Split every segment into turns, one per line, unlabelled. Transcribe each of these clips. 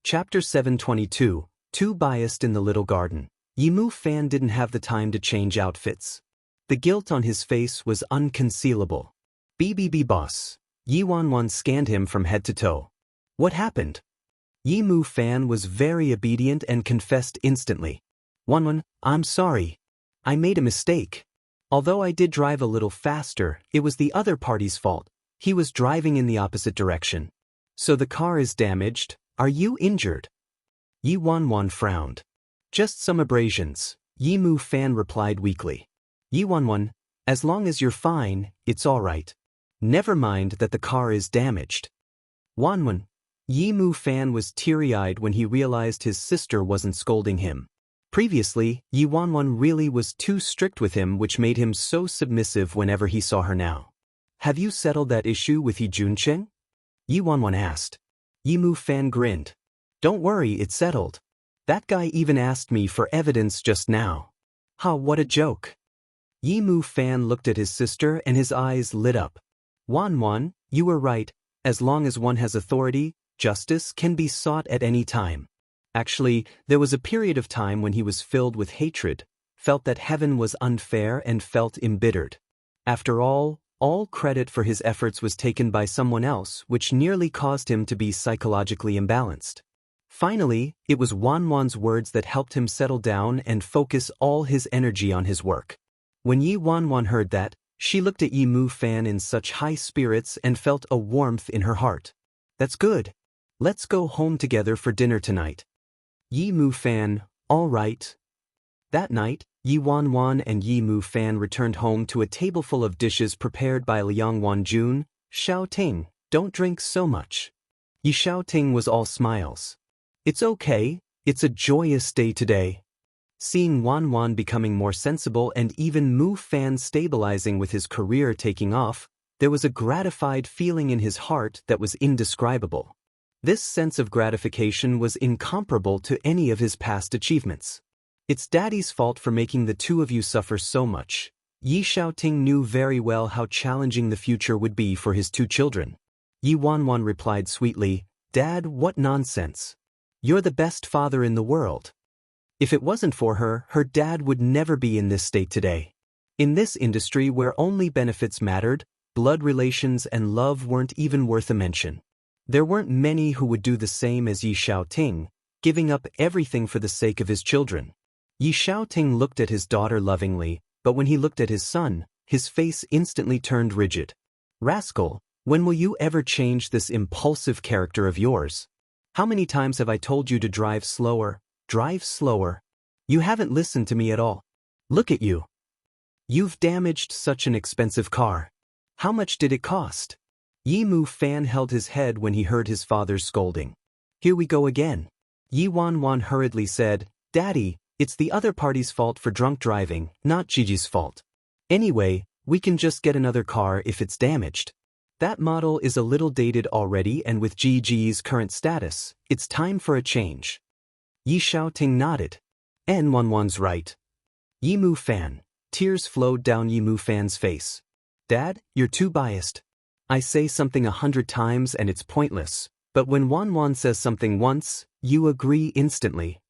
Chapter 722, Too Biased in the Little Garden. Yimu Fan didn't have the time to change outfits. The guilt on his face was unconcealable. BBB boss. Yi Wanwan scanned him from head to toe. What happened? Yimu Fan was very obedient and confessed instantly. Wanwan, I'm sorry. I made a mistake. Although I did drive a little faster, it was the other party's fault. He was driving in the opposite direction. So the car is damaged. Are you injured? Yi Wanwan frowned. Just some abrasions, Yimu Fan replied weakly. Yi Wanwan, as long as you're fine, it's all right. Never mind that the car is damaged. Wanwan. Yimu Fan was teary-eyed when he realized his sister wasn't scolding him. Previously, Yi Wanwan really was too strict with him, which made him so submissive whenever he saw her now. Have you settled that issue with Yi Juncheng? Yi Wanwan asked. Yimu Fan grinned. Don't worry, it's settled. That guy even asked me for evidence just now. Ha, what a joke. Yimu Fan looked at his sister and his eyes lit up. Wanwan, you were right. As long as one has authority, justice can be sought at any time. Actually, there was a period of time when he was filled with hatred, felt that heaven was unfair and felt embittered. After all credit for his efforts was taken by someone else, which nearly caused him to be psychologically imbalanced. Finally, it was Wanwan's words that helped him settle down and focus all his energy on his work. When Yi Wanwan heard that, she looked at Yimu Fan in such high spirits and felt a warmth in her heart. That's good. Let's go home together for dinner tonight. Yimu Fan, all right. That night, Yi Wanwan and Yimu Fan returned home to a table full of dishes prepared by Liang Wanjun. Xiaoting, don't drink so much. Yi Xiaoting was all smiles. It's okay, it's a joyous day today. Seeing Wanwan becoming more sensible and even Mu Fan stabilizing with his career taking off, there was a gratified feeling in his heart that was indescribable. This sense of gratification was incomparable to any of his past achievements. It's Daddy's fault for making the two of you suffer so much. Yi Xiaoting knew very well how challenging the future would be for his two children. Yi Wanwan replied sweetly, Dad, what nonsense. You're the best father in the world. If it wasn't for her, her dad would never be in this state today. In this industry where only benefits mattered, blood relations and love weren't even worth a mention. There weren't many who would do the same as Yi Xiaoting, giving up everything for the sake of his children. Yi Xiaoting looked at his daughter lovingly, but when he looked at his son, his face instantly turned rigid. Rascal, when will you ever change this impulsive character of yours? How many times have I told you to drive slower? Drive slower. You haven't listened to me at all. Look at you. You've damaged such an expensive car. How much did it cost? Yimu Fan held his head when he heard his father's scolding. Here we go again. Yi Wanwan hurriedly said, Daddy, it's the other party's fault for drunk driving, not Gigi's fault. Anyway, we can just get another car if it's damaged. That model is a little dated already, and with Gigi's current status, it's time for a change. Yi Xiaoting nodded. Wanwan's right. Yimu Fan. Tears flowed down Yimu Fan's face. Dad, you're too biased. I say something 100 times and it's pointless, but when Wanwan says something once, you agree instantly.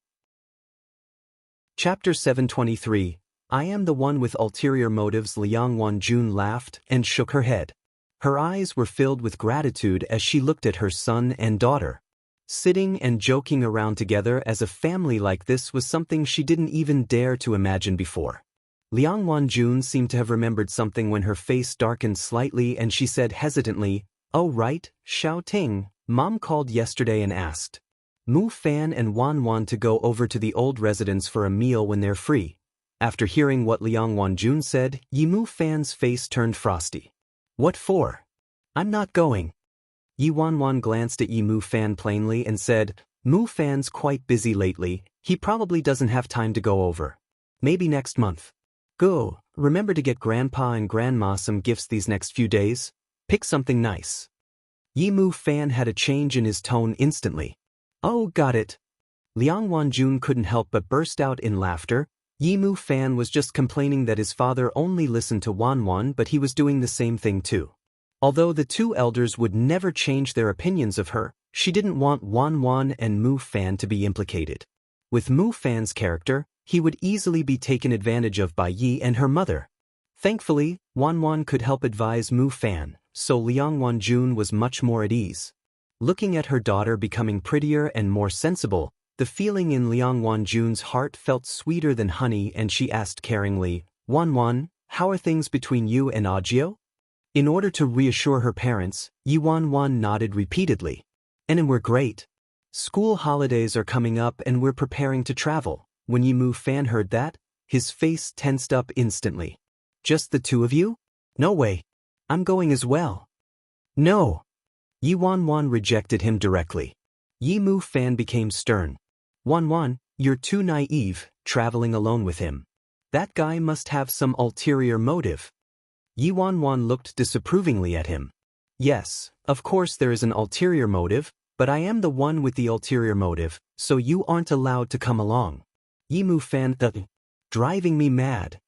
Chapter 723. I am the one with ulterior motives. Liang Wanjun laughed and shook her head. Her eyes were filled with gratitude as she looked at her son and daughter. Sitting and joking around together as a family like this was something she didn't even dare to imagine before. Liang Wanjun seemed to have remembered something when her face darkened slightly and she said hesitantly, Oh right, Xiaoting, Mom called yesterday and asked Mu Fan and Wanwan to go over to the old residence for a meal when they're free. After hearing what Liang Wanjun said, Yimu Fan's face turned frosty. What for? I'm not going. Yi Wanwan glanced at Yimu Fan plainly and said, Mu Fan's quite busy lately, he probably doesn't have time to go over. Maybe next month. Go, remember to get Grandpa and Grandma some gifts these next few days. Pick something nice. Yimu Fan had a change in his tone instantly. Oh, got it. Liang Wanjun couldn't help but burst out in laughter. Yimu Fan was just complaining that his father only listened to Wanwan, but he was doing the same thing too. Although the two elders would never change their opinions of her, She didn't want Wan Wan and Mu Fan to be implicated. With Mu Fan's character, he would easily be taken advantage of by Yi and her mother. Thankfully, Wan Wan could help advise Mu Fan, so Liang Wanjun was much more at ease. Looking at her daughter becoming prettier and more sensible, the feeling in Liang Wanjun's heart felt sweeter than honey, and she asked caringly, "Wan Wan, how are things between you and Ajio?" In order to reassure her parents, Yi Wan Wan nodded repeatedly. "And we're great. School holidays are coming up and we're preparing to travel." When Yi Mu Fan heard that, his face tensed up instantly. "Just the two of you? No way. I'm going as well." "No." Yi Wan Wan rejected him directly. Yi Mu Fan became stern. "Wan Wan, you're too naive, traveling alone with him. That guy must have some ulterior motive." Yi Wan Wan looked disapprovingly at him. "Yes, of course there is an ulterior motive, but I am the one with the ulterior motive, so you aren't allowed to come along." Yi Mu Fan, driving me mad.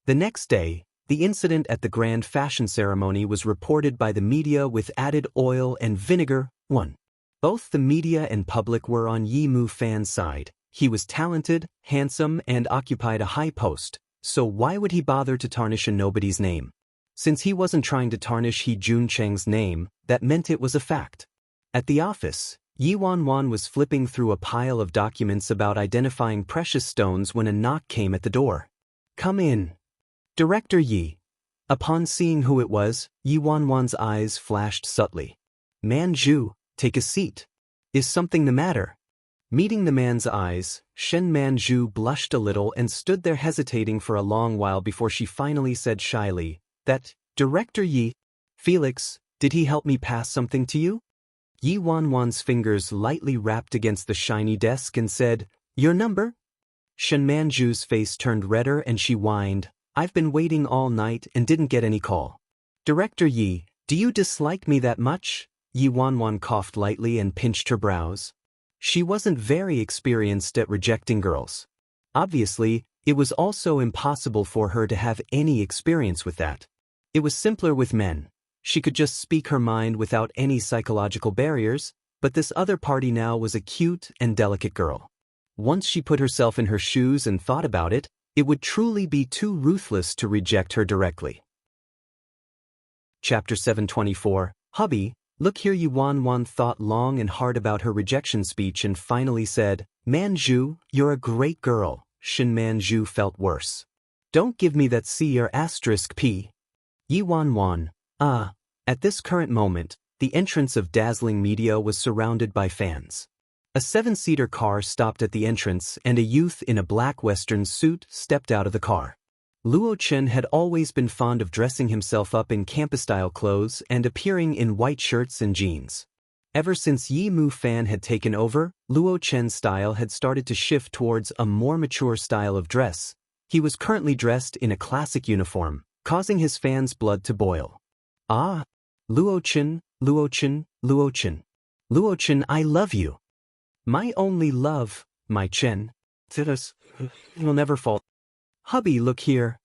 The next day, the incident at the grand fashion ceremony was reported by the media with added oil and vinegar. 1. Both the media and public were on Yi Mu Fan's side. He was talented, handsome, and occupied a high post, so why would he bother to tarnish a nobody's name? Since he wasn't trying to tarnish He Juncheng's name, that meant it was a fact. At the office, Yi Wan Wan was flipping through a pile of documents about identifying precious stones when a knock came at the door. "Come in." "Director Yi." Upon seeing who it was, Yi Wan Wan's eyes flashed subtly. "Manju, take a seat. Is something the matter?" Meeting the man's eyes, Shen Manju blushed a little and stood there hesitating for a long while before she finally said shyly, "That, Director Yi, Felix, did he help me pass something to you?" Yi Wan Wan's fingers lightly rapped against the shiny desk and said, "Your number?" Shen Manju's face turned redder and she whined, "I've been waiting all night and didn't get any call." "Director Yi, do you dislike me that much?" Yi Wan Wan coughed lightly and pinched her brows. She wasn't very experienced at rejecting girls. Obviously, it was also impossible for her to have any experience with that. It was simpler with men. She could just speak her mind without any psychological barriers, but this other party now was a cute and delicate girl. Once she put herself in her shoes and thought about it, it would truly be too ruthless to reject her directly. Chapter 724, Hubby, look here. Yi Wan Wan thought long and hard about her rejection speech and finally said, "Manju, you're a great girl." Shin Manju felt worse. "Don't give me that C or asterisk P." Yi Wan Wan, At this current moment, the entrance of dazzling media was surrounded by fans. A 7-seater car stopped at the entrance and a youth in a black western suit stepped out of the car. Luo Chen had always been fond of dressing himself up in campus-style clothes and appearing in white shirts and jeans. Ever since Yi Mu Fan had taken over, Luo Chen's style had started to shift towards a more mature style of dress. He was currently dressed in a classic uniform, causing his fans' blood to boil. "Ah! Luo Chen, Luo Chen, Luo Chen. Luo Chen, I love you. My only love, my Chen. You'll never fall. Hubby, look here."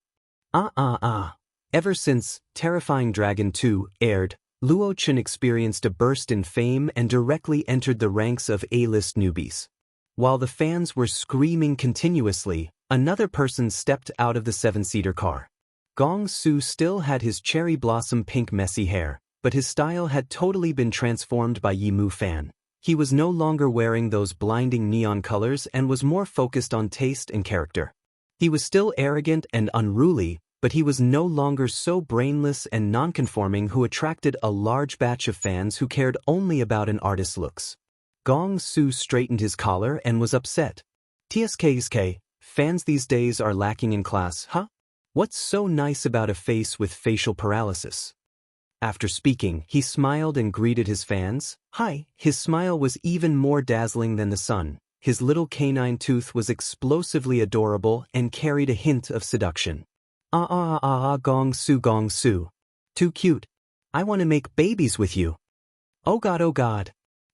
Ever since Terrifying Dragon 2 aired, Luo Chen experienced a burst in fame and directly entered the ranks of A-list newbies. While the fans were screaming continuously, another person stepped out of the 7-seater car. Gong Su still had his cherry blossom pink messy hair, but his style had totally been transformed by Yi Mu Fan. He was no longer wearing those blinding neon colors and was more focused on taste and character. He was still arrogant and unruly, but he was no longer so brainless and nonconforming who attracted a large batch of fans who cared only about an artist's looks. Gong Su straightened his collar and was upset. "TSK, fans these days are lacking in class, huh? What's so nice about a face with facial paralysis?" After speaking, he smiled and greeted his fans. "Hi." His smile was even more dazzling than the sun. His little canine tooth was explosively adorable and carried a hint of seduction. Gong Su. Too cute. I want to make babies with you. Oh God.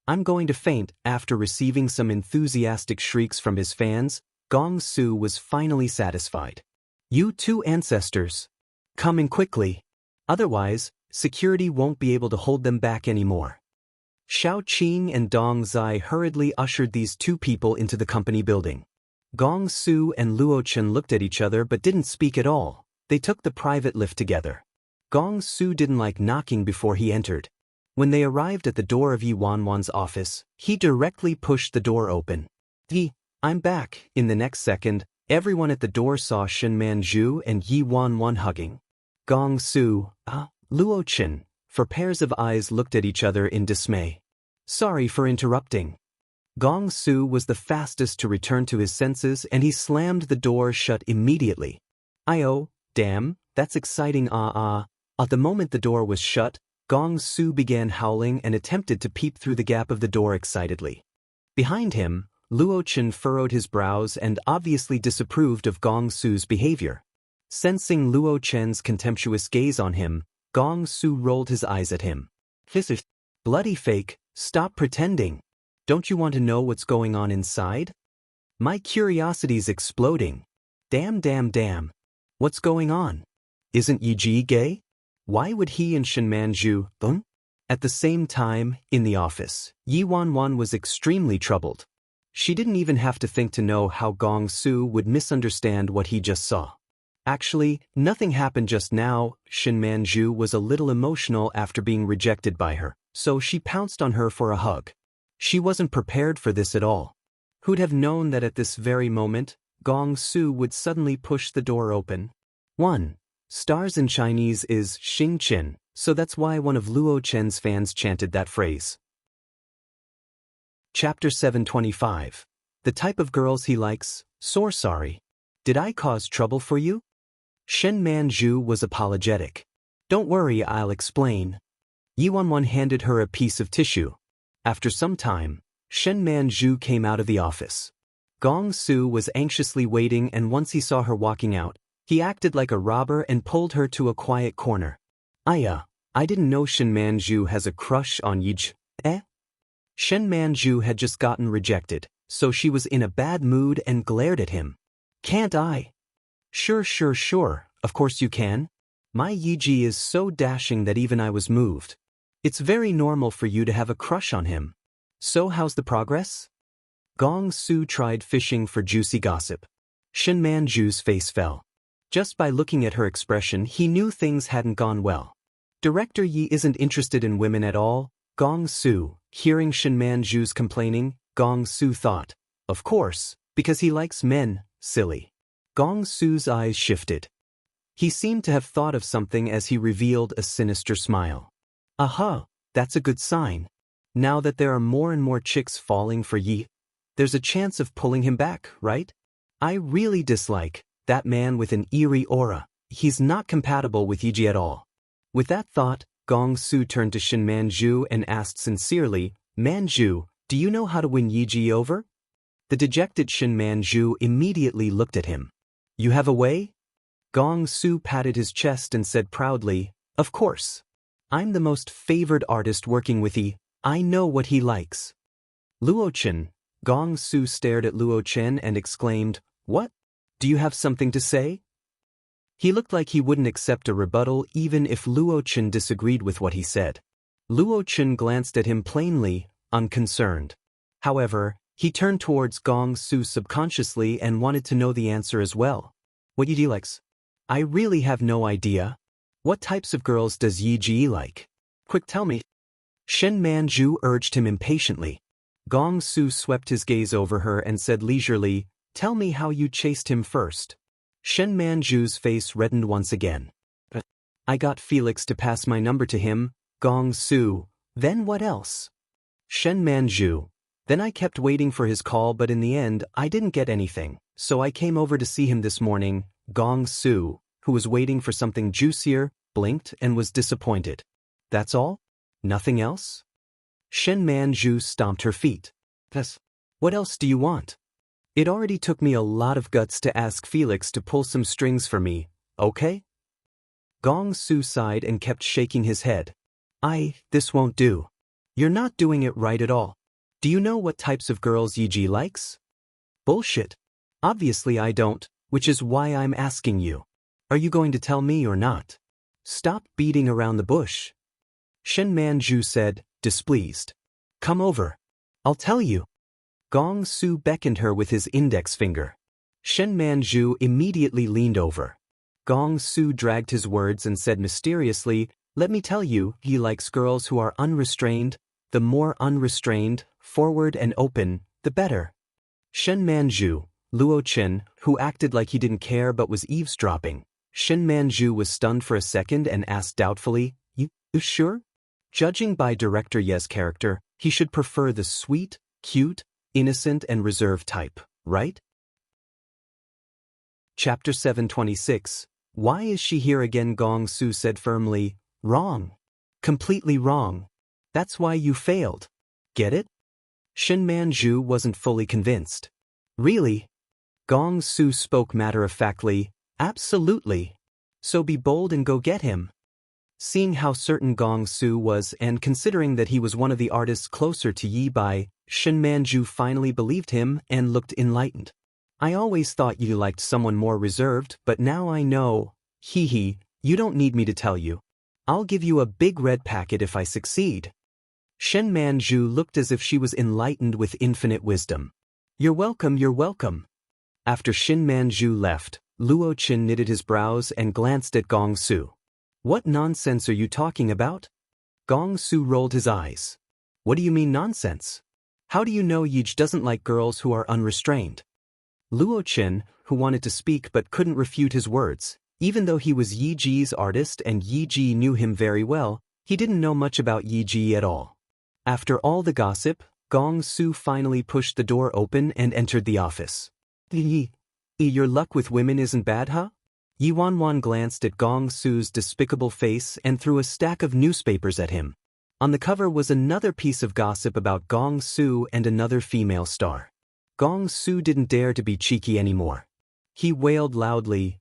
I'm going to faint." After receiving some enthusiastic shrieks from his fans, Gong Su was finally satisfied. "You two ancestors. Come in quickly. Otherwise, security won't be able to hold them back anymore." Xiao Qing and Dong Zai hurriedly ushered these two people into the company building. Gong Su and Luo Chen looked at each other but didn't speak at all. They took the private lift together. Gong Su didn't like knocking before he entered. When they arrived at the door of Yi Wanwan's office, he directly pushed the door open. I'm back. In the next second, everyone at the door saw Shen Manju and Yi Wanwan hugging. Gong Su, Luo Chen, for pairs of eyes looked at each other in dismay. Sorry for interrupting. Gong Su was the fastest to return to his senses and he slammed the door shut immediately. Oh, damn, that's exciting At the moment the door was shut, Gong Su began howling and attempted to peep through the gap of the door excitedly. Behind him, Luo Chen furrowed his brows and obviously disapproved of Gong Su's behavior. Sensing Luo Chen's contemptuous gaze on him, Gong Su rolled his eyes at him. Bloody fake, stop pretending. Don't you want to know what's going on inside? My curiosity's exploding. Damn. What's going on? Isn't Yi Ji gay? Why would he and Shen Manju, At the same time, in the office, Yi Wanwan was extremely troubled. She didn't even have to think to know how Gong Su would misunderstand what he just saw. Actually, nothing happened just now. Shen Manju was a little emotional after being rejected by her, so she pounced on her for a hug. She wasn't prepared for this at all. Who'd have known that at this very moment, Gong Su would suddenly push the door open? 1. Stars in Chinese is Xing Qin, so that's why one of Luo Chen's fans chanted that phrase. Chapter 725. The type of girls he likes. Sorry. Did I cause trouble for you? Shen Manju was apologetic. Don't worry, I'll explain. Yi Wanwan handed her a piece of tissue. After some time, Shen Manju came out of the office. Gong Su was anxiously waiting and once he saw her walking out, he acted like a robber and pulled her to a quiet corner. I didn't know Shen Manju has a crush on Yij. Shen Manju had just gotten rejected, so she was in a bad mood and glared at him. Can't I? Sure, of course you can. My Yiji is so dashing that even I was moved. It's very normal for you to have a crush on him. So how's the progress? Gong Su tried fishing for juicy gossip. Shen Manju's face fell. Just by looking at her expression he knew things hadn't gone well. Director Yi isn't interested in women at all. Gong Su, hearing Shen Manju's complaining, Gong Su thought, of course, because he likes men, silly. Gong Su's eyes shifted. He seemed to have thought of something as he revealed a sinister smile. That's a good sign. Now that there are more and more chicks falling for Yi, there's a chance of pulling him back, right? I really dislike that man with an eerie aura. He's not compatible with Yiji at all. With that thought, Gong Su turned to Shen Manju and asked sincerely, Manju, do you know how to win Yiji over? The dejected Shen Manju immediately looked at him. You have a way? Gong Su patted his chest and said proudly, of course. I'm the most favored artist working with Yi. I know what he likes. Luo Chen. Gong Su stared at Luo Chen and exclaimed, what? Do you have something to say? He looked like he wouldn't accept a rebuttal even if Luo Chen disagreed with what he said. Luo Chen glanced at him plainly, unconcerned. However, he turned towards Gong Su subconsciously and wanted to know the answer as well. What Yi likes? I really have no idea. What types of girls does Yi Ji like? Quick, tell me. Shen Manju urged him impatiently. Gong Su swept his gaze over her and said leisurely, tell me how you chased him first. Shen Manju's face reddened once again. I got Felix to pass my number to him, Gong Su. Then what else? Shen Manju. Then I kept waiting for his call but in the end I didn't get anything, so I came over to see him this morning. Gong Su, who was waiting for something juicier, blinked and was disappointed. That's all? Nothing else? Shen Manju stomped her feet. What else do you want? It already took me a lot of guts to ask Felix to pull some strings for me, okay? Gong Su sighed and kept shaking his head. This won't do. You're not doing it right at all. Do you know what types of girls Yiji likes? Bullshit. Obviously I don't, which is why I'm asking you. Are you going to tell me or not? Stop beating around the bush. Shen Manju said, displeased. Come over. I'll tell you. Gong Su beckoned her with his index finger. Shen Manju immediately leaned over. Gong Su dragged his words and said mysteriously, "Let me tell you, he likes girls who are unrestrained. The more unrestrained, forward and open, the better." Shen Manju, Luo Chen, who acted like he didn't care but was eavesdropping. Shen Manju was stunned for a second and asked doubtfully, You sure? Judging by Director Ye's character, he should prefer the sweet, cute, innocent and reserved type, right? Chapter 726. Why is she here again? Gong Su said firmly. Wrong. Completely wrong. That's why you failed. Get it? Shen Manju wasn't fully convinced. Really? Gong Su spoke matter-of-factly. Absolutely. So be bold and go get him. Seeing how certain Gong Su was and considering that he was one of the artists closer to Yi Bai, Shen Manju finally believed him and looked enlightened. I always thought you liked someone more reserved, but now I know. Hee, you don't need me to tell you. I'll give you a big red packet if I succeed. Shen Manju looked as if she was enlightened with infinite wisdom. You're welcome, you're welcome. After Shen Manju left, Luo Chen knitted his brows and glanced at Gong Su. What nonsense are you talking about? Gong Su rolled his eyes. What do you mean nonsense? How do you know Yij doesn't like girls who are unrestrained? Luo Chen, who wanted to speak but couldn't refute his words, even though he was Yi Ji's artist and Yi Ji knew him very well, he didn't know much about Yi Ji at all. After all the gossip, Gong Su finally pushed the door open and entered the office. Your luck with women isn't bad, huh? Yi Wanwan glanced at Gong Su's despicable face and threw a stack of newspapers at him. On the cover was another piece of gossip about Gong Su and another female star. Gong Su didn't dare to be cheeky anymore. He wailed loudly,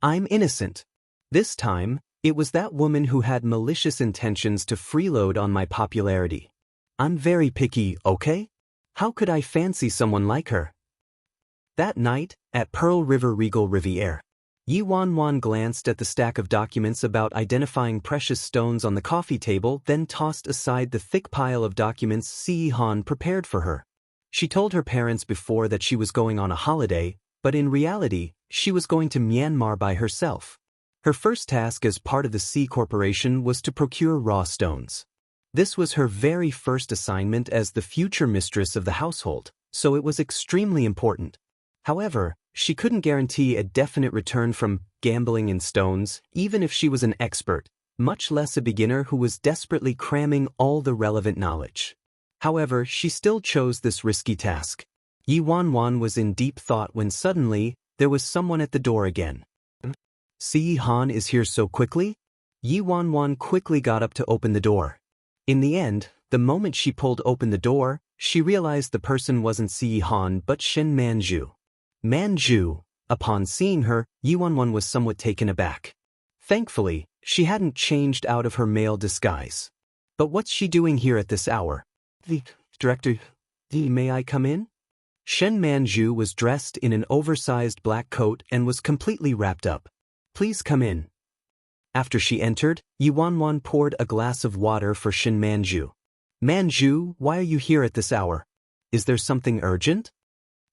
I'm innocent. This time, it was that woman who had malicious intentions to freeload on my popularity. I'm very picky, okay? How could I fancy someone like her? That night, at Pearl River Regal Riviere, Yi Wanwan glanced at the stack of documents about identifying precious stones on the coffee table, then tossed aside the thick pile of documents Si Han prepared for her. She told her parents before that she was going on a holiday, but in reality, she was going to Myanmar by herself. Her first task as part of the C Corporation was to procure raw stones. This was her very first assignment as the future mistress of the household, so it was extremely important. However, she couldn't guarantee a definite return from gambling in stones, even if she was an expert, much less a beginner who was desperately cramming all the relevant knowledge. However, she still chose this risky task. Yi Wanwan was in deep thought when suddenly, there was someone at the door again. Si Han is here so quickly? Yi Wanwan quickly got up to open the door. In the end, the moment she pulled open the door, she realized the person wasn't Si Han but Shen Manju. Manju. Upon seeing her, Yi Wanwan was somewhat taken aback. Thankfully, she hadn't changed out of her male disguise. But what's she doing here at this hour? The director, may I come in? Shen Manju was dressed in an oversized black coat and was completely wrapped up. Please come in. After she entered, Yi Wanwan poured a glass of water for Shen Manju. Manju, why are you here at this hour? Is there something urgent?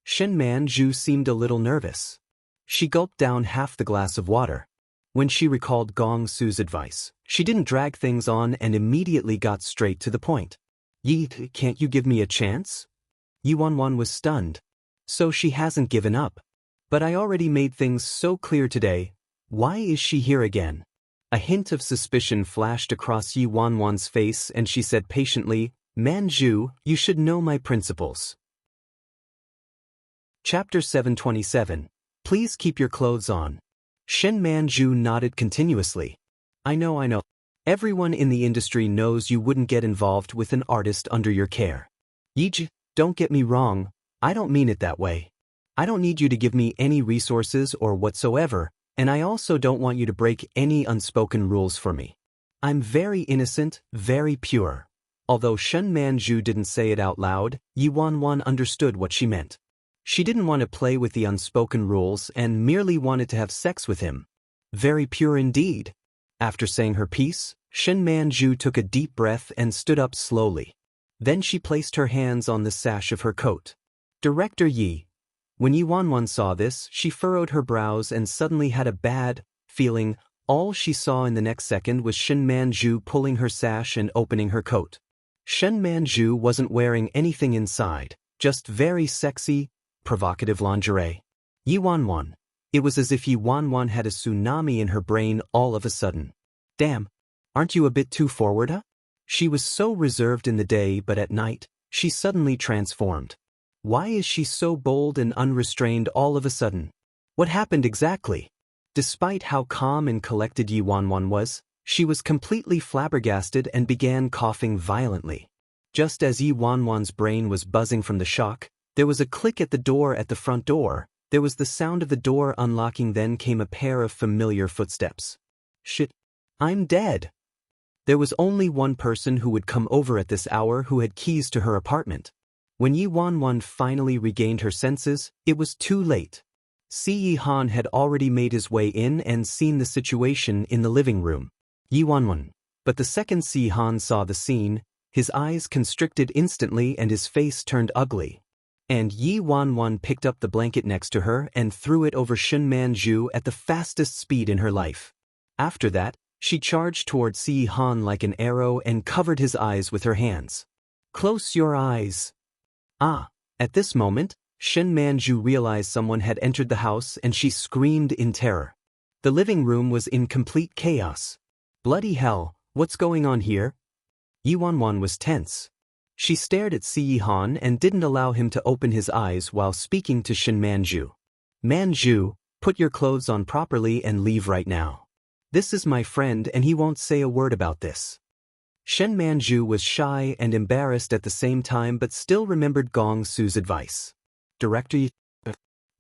Shen Manju seemed a little nervous. She gulped down half the glass of water. When she recalled Gong Su's advice, she didn't drag things on and immediately got straight to the point. Yi, can't you give me a chance? Yi Wanwan was stunned. So she hasn't given up. But I already made things so clear today. Why is she here again? A hint of suspicion flashed across Yi Wanwan's face and she said patiently, Manju, you should know my principles. Chapter 727. Please keep your clothes on. Shen Manju nodded continuously. I know. Everyone in the industry knows you wouldn't get involved with an artist under your care. Yij, don't get me wrong, I don't mean it that way. I don't need you to give me any resources or whatsoever, and I also don't want you to break any unspoken rules for me. I'm very innocent, very pure. Although Shen Manju didn't say it out loud, Yi Wanwan understood what she meant. She didn't want to play with the unspoken rules and merely wanted to have sex with him. Very pure indeed. After saying her piece, Shen Manju took a deep breath and stood up slowly. Then she placed her hands on the sash of her coat. Director Yi. When Yi Wanwan saw this, she furrowed her brows and suddenly had a bad feeling. All she saw in the next second was Shen Manju pulling her sash and opening her coat. Shen Manju wasn't wearing anything inside, just very sexy, provocative lingerie. Yi Wanwan. It was as if Yi Wanwan had a tsunami in her brain all of a sudden. Damn, aren't you a bit too forward, huh? She was so reserved in the day, but at night, she suddenly transformed. Why is she so bold and unrestrained all of a sudden? What happened exactly? Despite how calm and collected Yi Wanwan was, she was completely flabbergasted and began coughing violently. Just as Yi Wanwan's brain was buzzing from the shock, there was a click at the door at the front door. There was the sound of the door unlocking, then came a pair of familiar footsteps. Shit, I'm dead. There was only one person who would come over at this hour who had keys to her apartment. When Yi Wanwan finally regained her senses, it was too late. Si Han had already made his way in and seen the situation in the living room. Yi Wanwan. But the second Si Han saw the scene, his eyes constricted instantly and his face turned ugly. And Yi Wanwan picked up the blanket next to her and threw it over Shen Manju at the fastest speed in her life. After that, she charged toward Si Han like an arrow and covered his eyes with her hands. Close your eyes. Ah, at this moment, Shen Manju realized someone had entered the house and she screamed in terror. The living room was in complete chaos. Bloody hell, what's going on here? Yi Wanwan was tense. She stared at Si Han and didn't allow him to open his eyes while speaking to Shen Manju. Manju, put your clothes on properly and leave right now. This is my friend and he won't say a word about this. Shen Manju was shy and embarrassed at the same time but still remembered Gong Su's advice. Director Yi,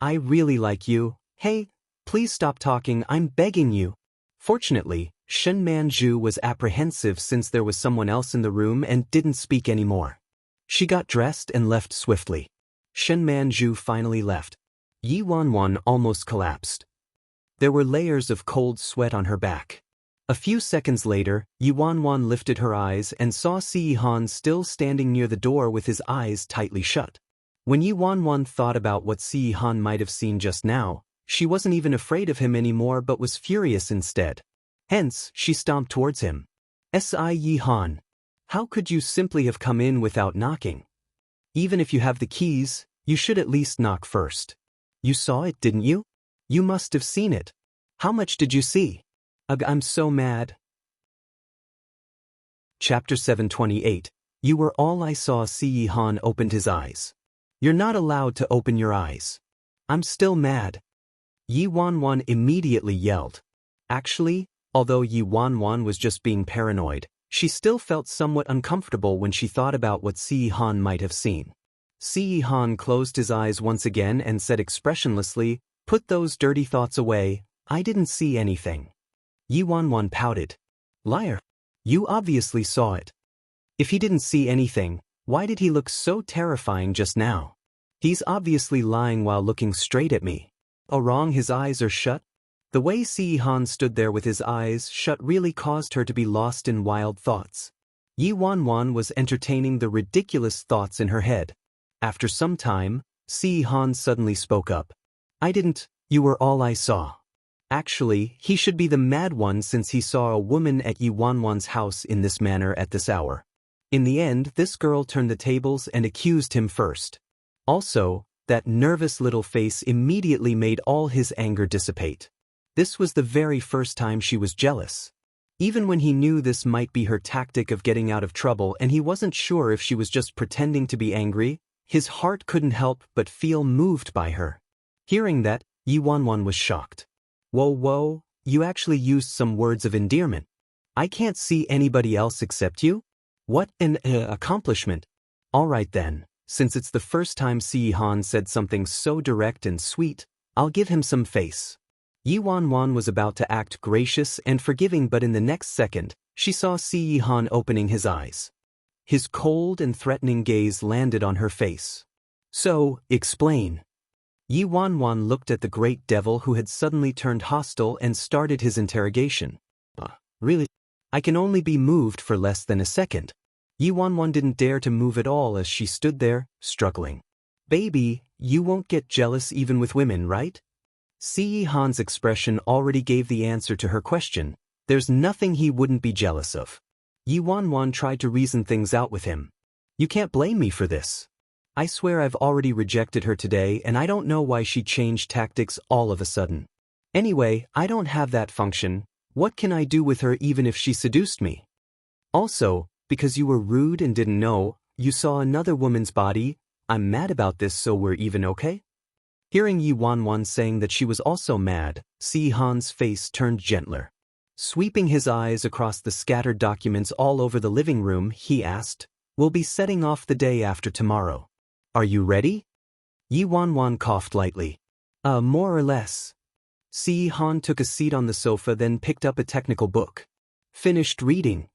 I really like you. Hey, please stop talking, I'm begging you. Fortunately, Shen Manju was apprehensive since there was someone else in the room and didn't speak anymore. She got dressed and left swiftly. Shen Manju finally left. Yi Wanwan almost collapsed. There were layers of cold sweat on her back. A few seconds later, Yi Wanwan lifted her eyes and saw Si Han still standing near the door with his eyes tightly shut. When Yi Wanwan thought about what Si Han might have seen just now, she wasn't even afraid of him anymore but was furious instead. Hence, she stomped towards him. Yi Han. How could you simply have come in without knocking? Even if you have the keys, you should at least knock first. You saw it, didn't you? You must have seen it. How much did you see? Ugh, I'm so mad. Chapter 728. You were all I saw. Si Han opened his eyes. You're not allowed to open your eyes. I'm still mad. Yi Wanwan immediately yelled. Actually, although Yi Wanwan was just being paranoid, she still felt somewhat uncomfortable when she thought about what Si Han might have seen. Si Han closed his eyes once again and said expressionlessly, "Put those dirty thoughts away, I didn't see anything." Yi Wanwan pouted. Liar. You obviously saw it. If he didn't see anything, why did he look so terrifying just now? He's obviously lying while looking straight at me. Oh, wrong, his eyes are shut? The way Si Han stood there with his eyes shut really caused her to be lost in wild thoughts. Yi Wanwan was entertaining the ridiculous thoughts in her head. After some time, Si Han suddenly spoke up. I didn't, you were all I saw. Actually, he should be the mad one since he saw a woman at Yi Wanwan's house in this manner at this hour. In the end, this girl turned the tables and accused him first. Also, that nervous little face immediately made all his anger dissipate. This was the very first time she was jealous. Even when he knew this might be her tactic of getting out of trouble and he wasn't sure if she was just pretending to be angry, his heart couldn't help but feel moved by her. Hearing that, Yi Wanwan was shocked. Whoa, you actually used some words of endearment. I can't see anybody else except you? What an accomplishment. Alright then, since it's the first time Si Han said something so direct and sweet, I'll give him some face. Yi Wanwan was about to act gracious and forgiving, but in the next second, she saw Si Han opening his eyes. His cold and threatening gaze landed on her face. So, explain. Yi Wanwan looked at the great devil who had suddenly turned hostile and started his interrogation. Really? I can only be moved for less than a second. Yi Wanwan didn't dare to move at all as she stood there, struggling. Baby, you won't get jealous even with women, right? Si Han's expression already gave the answer to her question. There's nothing he wouldn't be jealous of. Yi Wanwan tried to reason things out with him. You can't blame me for this. I swear I've already rejected her today and I don't know why she changed tactics all of a sudden. Anyway, I don't have that function. What can I do with her even if she seduced me? Also, because you were rude and didn't know, you saw another woman's body, I'm mad about this, so we're even, okay? Hearing Yi Wanwan saying that she was also mad, Si Han's face turned gentler. Sweeping his eyes across the scattered documents all over the living room, he asked, We'll be setting off the day after tomorrow. Are you ready? Yi Wanwan coughed lightly. More or less. Si Han took a seat on the sofa, then picked up a technical book. Finished reading.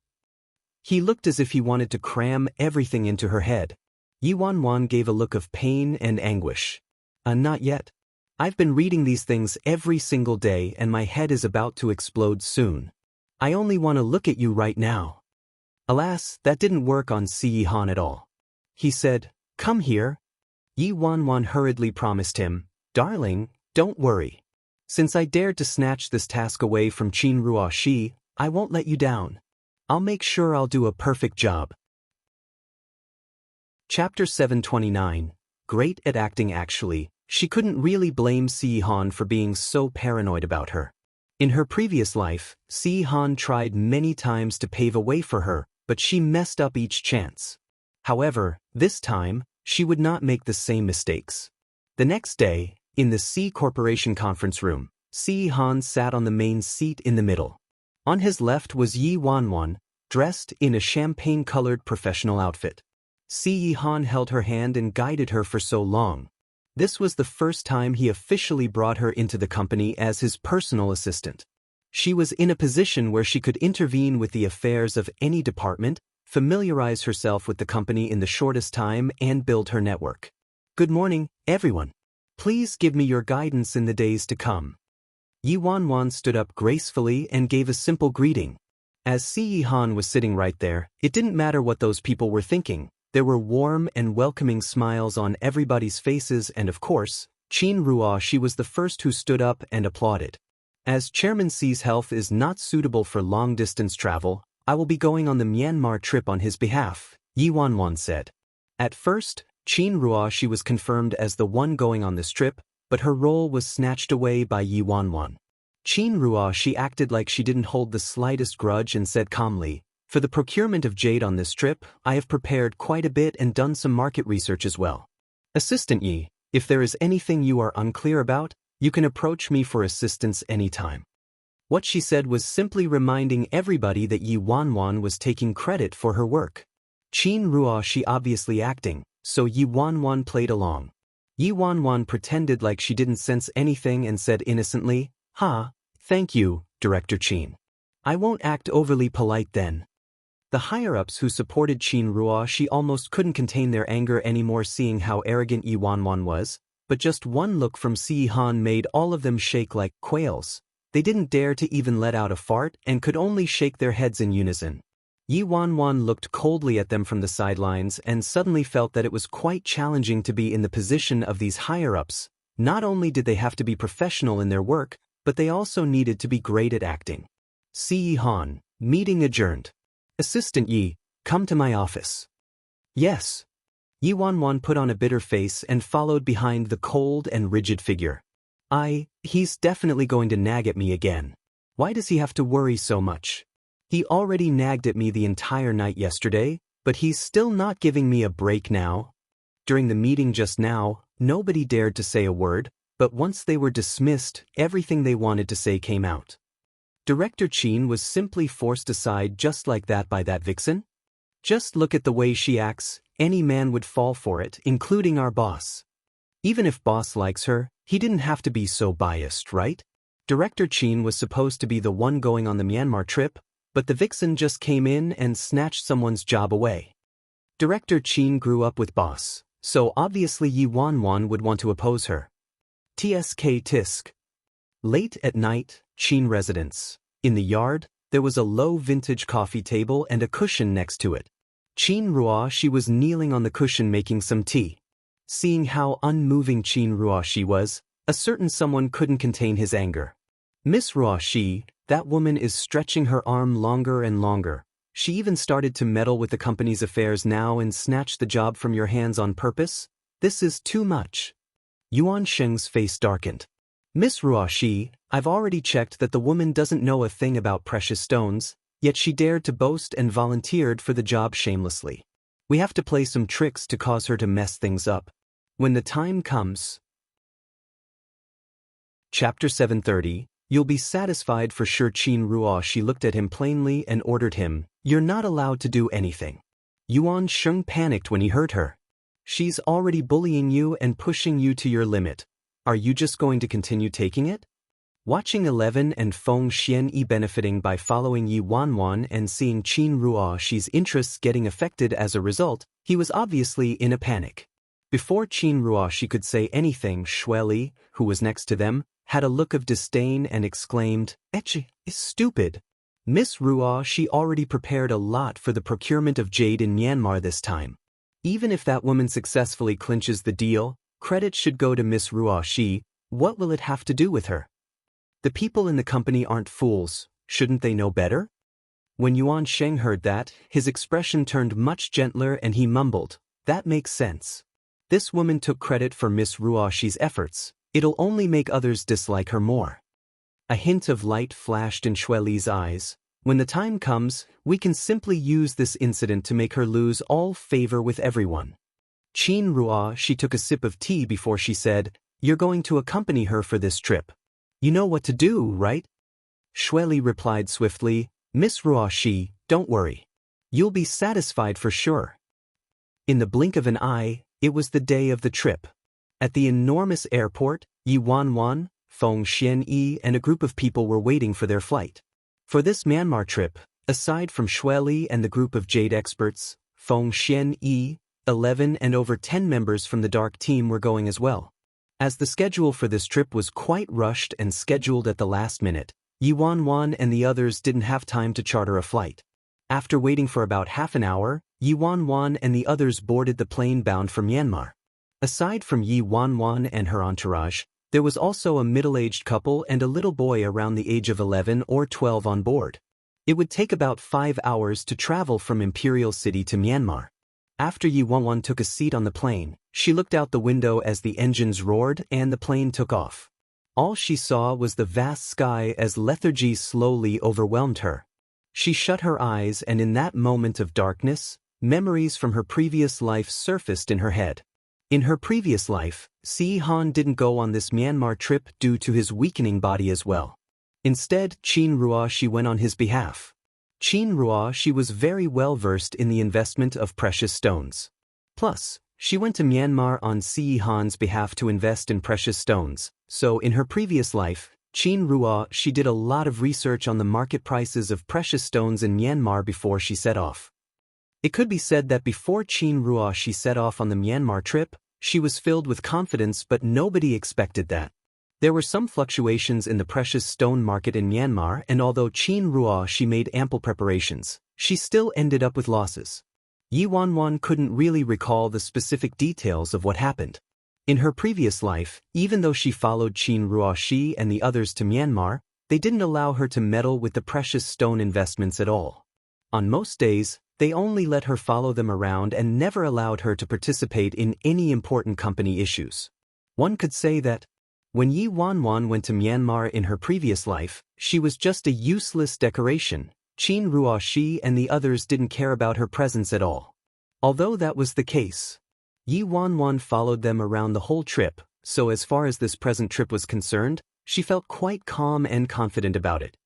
He looked as if he wanted to cram everything into her head. Yi Wanwan gave a look of pain and anguish. Not yet. I've been reading these things every single day and my head is about to explode soon. I only want to look at you right now. Alas, that didn't work on Si Han at all. He said, Come here. Yi Wanwan hurriedly promised him, Darling, don't worry. Since I dared to snatch this task away from Qin Ruoxi, I won't let you down. I'll make sure I'll do a perfect job. Chapter 729. Great at acting. Actually, she couldn't really blame Si Han for being so paranoid about her. In her previous life, Si Han tried many times to pave a way for her, but she messed up each chance. However, this time, she would not make the same mistakes. The next day, in the C Corporation conference room, Si Han sat on the main seat in the middle. On his left was Yi Wanwan, dressed in a champagne-colored professional outfit. Si Han held her hand and guided her for so long. This was the first time he officially brought her into the company as his personal assistant. She was in a position where she could intervene with the affairs of any department, familiarize herself with the company in the shortest time, and build her network. Good morning, everyone. Please give me your guidance in the days to come. Yi Wanwan stood up gracefully and gave a simple greeting. As Si Han was sitting right there, it didn't matter what those people were thinking. There were warm and welcoming smiles on everybody's faces, and of course, Qin Ruoxi was the first who stood up and applauded. As Chairman Xi's health is not suitable for long-distance travel, I will be going on the Myanmar trip on his behalf, Yi Wanwan said. At first, Qin Ruoxi was confirmed as the one going on this trip, but her role was snatched away by Yi Wanwan. Qin Ruoxi acted like she didn't hold the slightest grudge and said calmly, For the procurement of jade on this trip, I have prepared quite a bit and done some market research as well. Assistant Yi, if there is anything you are unclear about, you can approach me for assistance anytime. What she said was simply reminding everybody that Yi Wanwan was taking credit for her work. Qin Ruoxi obviously acting, so Yi Wanwan played along. Yi Wanwan pretended like she didn't sense anything and said innocently, Thank you, Director Qin. I won't act overly polite then. The higher-ups who supported Qin Ruoxi almost couldn't contain their anger anymore seeing how arrogant Yi Wanwan was, but just one look from Si Han made all of them shake like quails. They didn't dare to even let out a fart and could only shake their heads in unison. Yi Wanwan looked coldly at them from the sidelines and suddenly felt that it was quite challenging to be in the position of these higher-ups. Not only did they have to be professional in their work, but they also needed to be great at acting. Si Han, meeting adjourned. Assistant Yi, come to my office. Yes. Yi Wanwan put on a bitter face and followed behind the cold and rigid figure. He's definitely going to nag at me again. Why does he have to worry so much? He already nagged at me the entire night yesterday, but he's still not giving me a break now. During the meeting just now, nobody dared to say a word, but once they were dismissed, everything they wanted to say came out. Director Qin was simply forced aside just like that by that vixen? Just look at the way she acts, any man would fall for it, including our boss. Even if boss likes her, he didn't have to be so biased, right? Director Qin was supposed to be the one going on the Myanmar trip, but the vixen just came in and snatched someone's job away. Director Qin grew up with boss, so obviously Yi Wanwan would want to oppose her. TSK Tisk. Late at night, Qin residence. In the yard, there was a low vintage coffee table and a cushion next to it. Qin Ruoshi was kneeling on the cushion making some tea. Seeing how unmoving Qin Ruoshi was, a certain someone couldn't contain his anger. Miss Ruoshi, that woman is stretching her arm longer and longer. She even started to meddle with the company's affairs now and snatch the job from your hands on purpose? This is too much. Yuan Sheng's face darkened. Miss Ruoshi, I've already checked that the woman doesn't know a thing about precious stones, yet she dared to boast and volunteered for the job shamelessly. We have to play some tricks to cause her to mess things up. When the time comes. Chapter 730, You'll be satisfied for sure. Qin Ruoshi looked at him plainly and ordered him, You're not allowed to do anything. Yuan Sheng panicked when he heard her. She's already bullying you and pushing you to your limit. Are you just going to continue taking it? Watching 11 and Feng Xianyi benefiting by following Yi Wanwan and seeing Qin Ruoshi's interests getting affected as a result, he was obviously in a panic. Before Qin Ruoshi could say anything, Shueli, who was next to them, had a look of disdain and exclaimed, Etchi is stupid. Miss Ruoshi already prepared a lot for the procurement of jade in Myanmar this time. Even if that woman successfully clinches the deal, credit should go to Miss Ruoshi. What will it have to do with her? The people in the company aren't fools, shouldn't they know better? When Yuan Sheng heard that, his expression turned much gentler and he mumbled, That makes sense. This woman took credit for Miss Ruoshi's efforts. It'll only make others dislike her more. A hint of light flashed in Shueli's eyes. When the time comes, we can simply use this incident to make her lose all favor with everyone. Qin Ruoshi took a sip of tea before she said, You're going to accompany her for this trip. You know what to do, right? Shueli replied swiftly, Miss Ruoshi, don't worry. You'll be satisfied for sure. In the blink of an eye, it was the day of the trip. At the enormous airport, Yi Wanwan, Feng Xianyi and a group of people were waiting for their flight. For this Myanmar trip, aside from Shueli and the group of jade experts, Feng Xianyi, 11 and over 10 members from the dark team were going as well. As the schedule for this trip was quite rushed and scheduled at the last minute, Yi Wanwan and the others didn't have time to charter a flight. After waiting for about half an hour, Yi Wanwan and the others boarded the plane bound for Myanmar. Aside from Yi Wanwan and her entourage, there was also a middle-aged couple and a little boy around the age of 11 or 12 on board. It would take about 5 hours to travel from Imperial City to Myanmar. After Yi Wanwan took a seat on the plane, she looked out the window as the engines roared and the plane took off. All she saw was the vast sky as lethargy slowly overwhelmed her. She shut her eyes and in that moment of darkness, memories from her previous life surfaced in her head. In her previous life, Si Han didn't go on this Myanmar trip due to his weakening body as well. Instead, Qin Ruoshi went on his behalf. Qin Ruoshi was very well versed in the investment of precious stones. Plus, she went to Myanmar on Si Han's behalf to invest in precious stones, so in her previous life, Qin Ruoshi did a lot of research on the market prices of precious stones in Myanmar before she set off. It could be said that before Qin Ruoshi set off on the Myanmar trip, she was filled with confidence, but nobody expected that. There were some fluctuations in the precious stone market in Myanmar, and although Qin Ruoshi made ample preparations, she still ended up with losses. Yi Wanwan couldn't really recall the specific details of what happened. In her previous life, even though she followed Qin Ruoshi and the others to Myanmar, they didn't allow her to meddle with the precious stone investments at all. On most days, they only let her follow them around and never allowed her to participate in any important company issues. One could say that, when Yi Wanwan went to Myanmar in her previous life, she was just a useless decoration. Qin Ruoshi and the others didn't care about her presence at all. Although that was the case, Yi Wanwan followed them around the whole trip, so as far as this present trip was concerned, she felt quite calm and confident about it.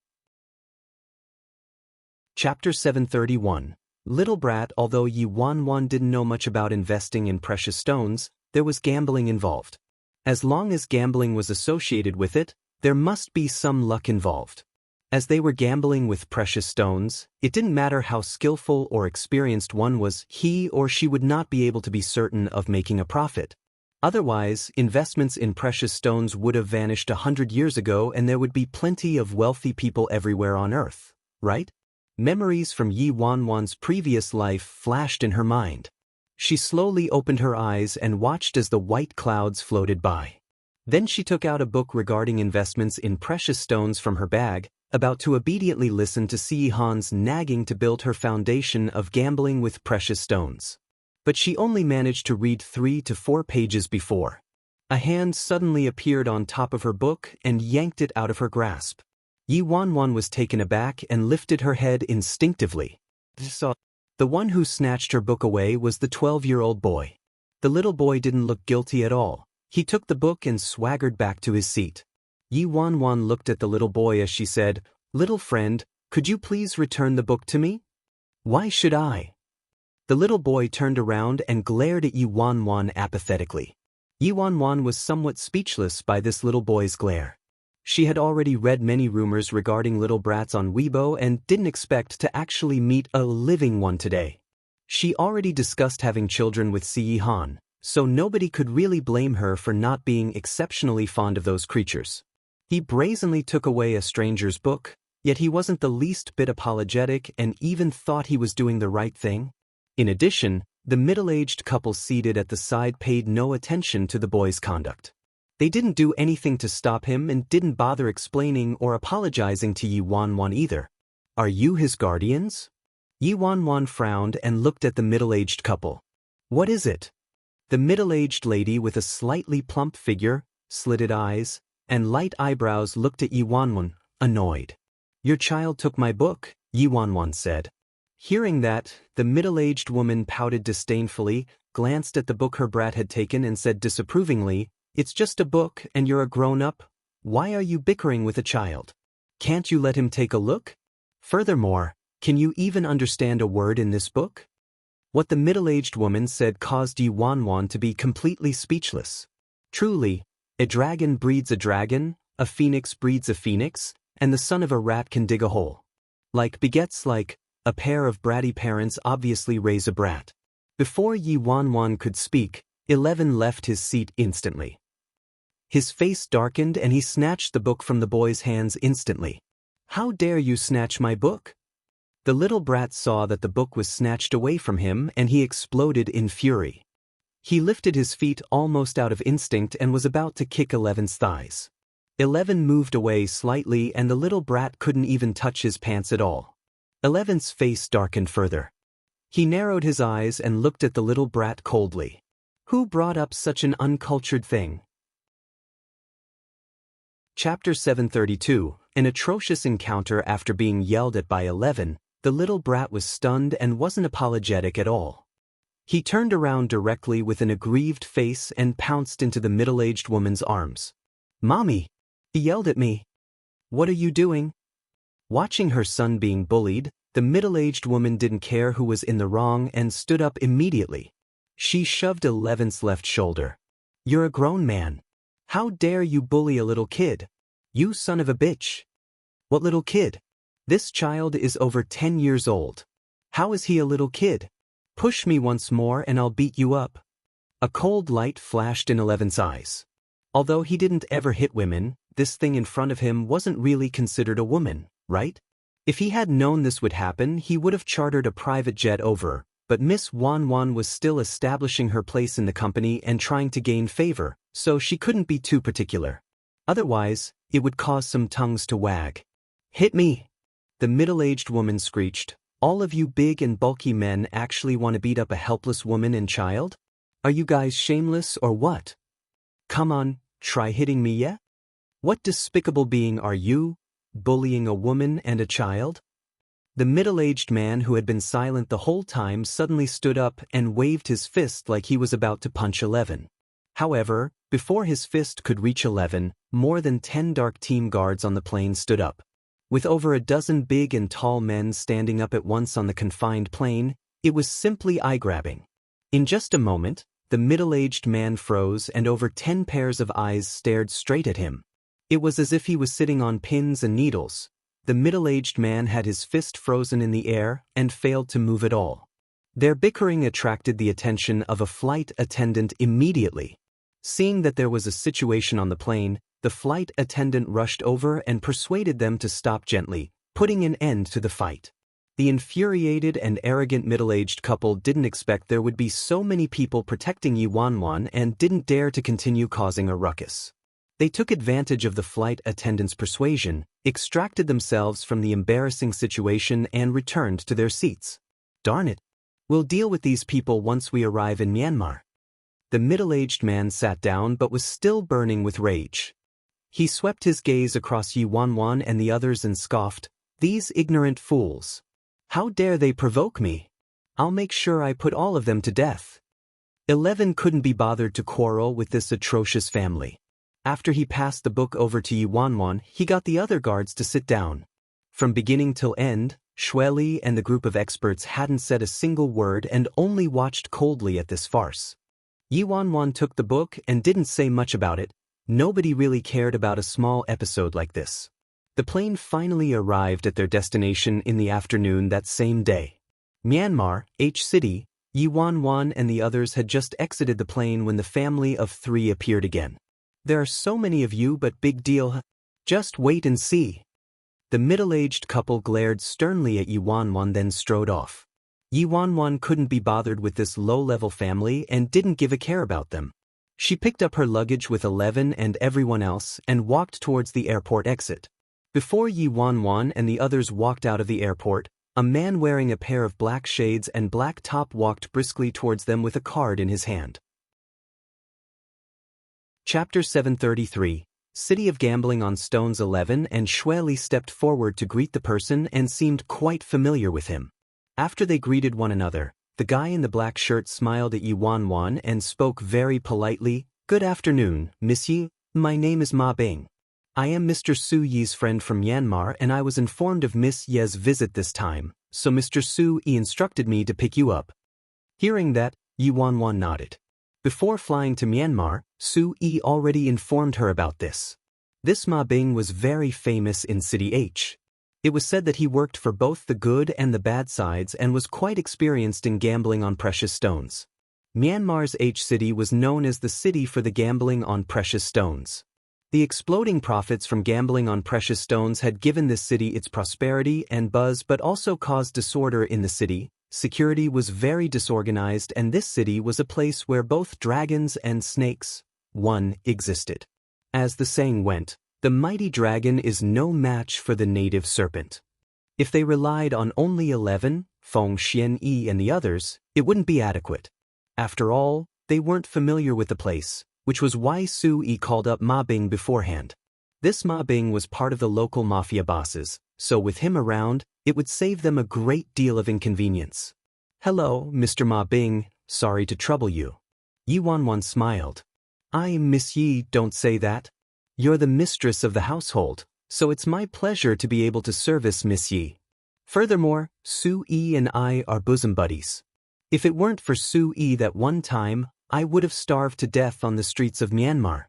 Chapter 731. Little Brat. Although Yi Wanwan didn't know much about investing in precious stones, there was gambling involved. As long as gambling was associated with it, there must be some luck involved. As they were gambling with precious stones, it didn't matter how skillful or experienced one was, he or she would not be able to be certain of making a profit. Otherwise, investments in precious stones would have vanished 100 years ago and there would be plenty of wealthy people everywhere on Earth, right? Memories from Yi Wanwan's previous life flashed in her mind. She slowly opened her eyes and watched as the white clouds floated by. Then she took out a book regarding investments in precious stones from her bag, about to obediently listen to Si Han's nagging to build her foundation of gambling with precious stones. But she only managed to read 3 to 4 pages before a hand suddenly appeared on top of her book and yanked it out of her grasp. Yi Wanwan was taken aback and lifted her head instinctively. The one who snatched her book away was the 12-year-old boy. The little boy didn't look guilty at all. He took the book and swaggered back to his seat. Yi Wanwan looked at the little boy as she said, "Little friend, could you please return the book to me?" "Why should I?" The little boy turned around and glared at Yi Wanwan apathetically. Yi Wanwan was somewhat speechless by this little boy's glare. She had already read many rumors regarding little brats on Weibo and didn't expect to actually meet a living one today. She already discussed having children with Si Han, so nobody could really blame her for not being exceptionally fond of those creatures. He brazenly took away a stranger's book, yet he wasn't the least bit apologetic and even thought he was doing the right thing. In addition, the middle-aged couple seated at the side paid no attention to the boy's conduct. They didn't do anything to stop him and didn't bother explaining or apologizing to Yi Wanwan either. "Are you his guardians?" Yi Wanwan frowned and looked at the middle-aged couple. "What is it?" The middle-aged lady with a slightly plump figure, slitted eyes, and light eyebrows looked at Yi Wanwan, annoyed. "Your child took my book," Yi Wanwan said. Hearing that, the middle-aged woman pouted disdainfully, glanced at the book her brat had taken and said disapprovingly, "It's just a book and you're a grown-up. Why are you bickering with a child? Can't you let him take a look? Furthermore, can you even understand a word in this book?" What the middle-aged woman said caused Yi Wanwan to be completely speechless. Truly, a dragon breeds a dragon, a phoenix breeds a phoenix, and the son of a rat can dig a hole. Begets like, a pair of bratty parents obviously raise a brat. Before Yi Wanwan could speak, 11 left his seat instantly. His face darkened and he snatched the book from the boy's hands instantly. "How dare you snatch my book?" The little brat saw that the book was snatched away from him and he exploded in fury. He lifted his feet almost out of instinct and was about to kick 11's thighs. 11 moved away slightly and the little brat couldn't even touch his pants at all. 11's face darkened further. He narrowed his eyes and looked at the little brat coldly. Who brought up such an uncultured thing? Chapter 732, An atrocious encounter after being yelled at by 11, the little brat was stunned and wasn't apologetic at all. He turned around directly with an aggrieved face and pounced into the middle-aged woman's arms. "Mommy! He yelled at me. What are you doing?" Watching her son being bullied, the middle-aged woman didn't care who was in the wrong and stood up immediately. She shoved 11's left shoulder. "You're a grown man. How dare you bully a little kid? You son of a bitch." "What little kid? This child is over 10 years old. How is he a little kid? Push me once more and I'll beat you up." A cold light flashed in 11's eyes. Although he didn't ever hit women, this thing in front of him wasn't really considered a woman, right? If he had known this would happen, he would have chartered a private jet over, but Miss Wanwan was still establishing her place in the company and trying to gain favor, so she couldn't be too particular. Otherwise, it would cause some tongues to wag. "Hit me!" The middle-aged woman screeched. "All of you big and bulky men actually want to beat up a helpless woman and child? Are you guys shameless or what? Come on, try hitting me, yeah? What despicable being are you, bullying a woman and a child?" The middle-aged man who had been silent the whole time suddenly stood up and waved his fist like he was about to punch 11. However, before his fist could reach 11, more than 10 dark team guards on the plane stood up. With over a dozen big and tall men standing up at once on the confined plane, it was simply eye-grabbing. In just a moment, the middle-aged man froze and over 10 pairs of eyes stared straight at him. It was as if he was sitting on pins and needles. The middle-aged man had his fist frozen in the air and failed to move at all. Their bickering attracted the attention of a flight attendant immediately. Seeing that there was a situation on the plane, the flight attendant rushed over and persuaded them to stop gently, putting an end to the fight. The infuriated and arrogant middle-aged couple didn't expect there would be so many people protecting Yi Wanwan and didn't dare to continue causing a ruckus. They took advantage of the flight attendant's persuasion, extracted themselves from the embarrassing situation and returned to their seats. Darn it. We'll deal with these people once we arrive in Myanmar. The middle-aged man sat down but was still burning with rage. He swept his gaze across Yi Wanwan and the others and scoffed, "These ignorant fools. How dare they provoke me? I'll make sure I put all of them to death." 11 couldn't be bothered to quarrel with this atrocious family. After he passed the book over to Yi Wanwan, he got the other guards to sit down. From beginning till end, Shueli and the group of experts hadn't said a single word and only watched coldly at this farce. Yi Wanwan took the book and didn't say much about it. Nobody really cared about a small episode like this. The plane finally arrived at their destination in the afternoon that same day. Myanmar, H City. Yi Wanwan and the others had just exited the plane when the family of 3 appeared again. "There are so many of you, but big deal. Just wait and see." The middle-aged couple glared sternly at Yi Wanwan then strode off. Yi Wanwan couldn't be bothered with this low-level family and didn't give a care about them. She picked up her luggage with 11 and everyone else and walked towards the airport exit. Before Yi Wanwan and the others walked out of the airport, a man wearing a pair of black shades and black top walked briskly towards them with a card in his hand. Chapter 733, City of Gambling on Stones. 11 and Shueli stepped forward to greet the person and seemed quite familiar with him. After they greeted one another, the guy in the black shirt smiled at Yi Wanwan and spoke very politely, "Good afternoon, Miss Yi. My name is Ma Bing. I am Mr. Su Yi's friend from Myanmar and I was informed of Miss Ye's visit this time, so Mr. Su Yi instructed me to pick you up." Hearing that, Yi Wanwan nodded. Before flying to Myanmar, Su Yi already informed her about this. This Ma Bing was very famous in City H. It was said that he worked for both the good and the bad sides and was quite experienced in gambling on precious stones. Myanmar's H City was known as the city for the gambling on precious stones. The exploding profits from gambling on precious stones had given this city its prosperity and buzz but also caused disorder in the city. Security was very disorganized and this city was a place where both dragons and snakes, one, existed. As the saying went, the mighty dragon is no match for the native serpent. If they relied on only 11, Feng Xian Yi and the others, it wouldn't be adequate. After all, they weren't familiar with the place, which was why Su Yi called up Ma Bing beforehand. This Ma Bing was part of the local mafia bosses, so with him around, it would save them a great deal of inconvenience. "Hello, Mr. Ma Bing, sorry to trouble you." Yi Wanwan smiled. "I'm Miss Yi, don't say that. You're the mistress of the household, so it's my pleasure to be able to service Miss Yi. Furthermore, Su Yi and I are bosom buddies. If it weren't for Su Yi that one time, I would have starved to death on the streets of Myanmar."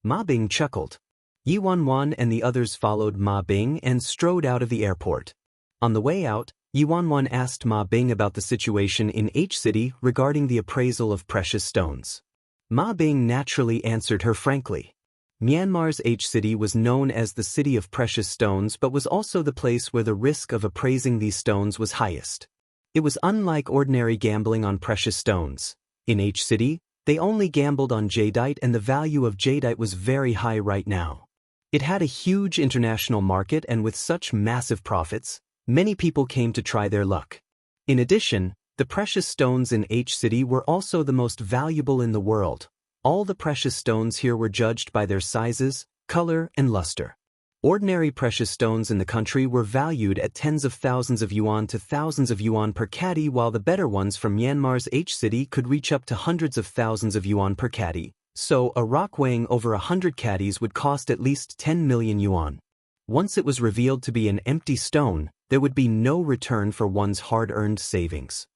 Ma Bing chuckled. Yi Wanwan and the others followed Ma Bing and strode out of the airport. On the way out, Yi Wanwan asked Ma Bing about the situation in H City regarding the appraisal of precious stones. Ma Bing naturally answered her frankly. Myanmar's H City was known as the City of Precious Stones but was also the place where the risk of appraising these stones was highest. It was unlike ordinary gambling on precious stones. In H City, they only gambled on jadeite and the value of jadeite was very high right now. It had a huge international market and with such massive profits, many people came to try their luck. In addition, the precious stones in H City were also the most valuable in the world. All the precious stones here were judged by their sizes, color, and luster. Ordinary precious stones in the country were valued at tens of thousands of yuan to thousands of yuan per caddy, while the better ones from Myanmar's H City could reach up to hundreds of thousands of yuan per caddy. So, a rock weighing over 100 caddies would cost at least 10 million yuan. Once it was revealed to be an empty stone, there would be no return for one's hard-earned savings.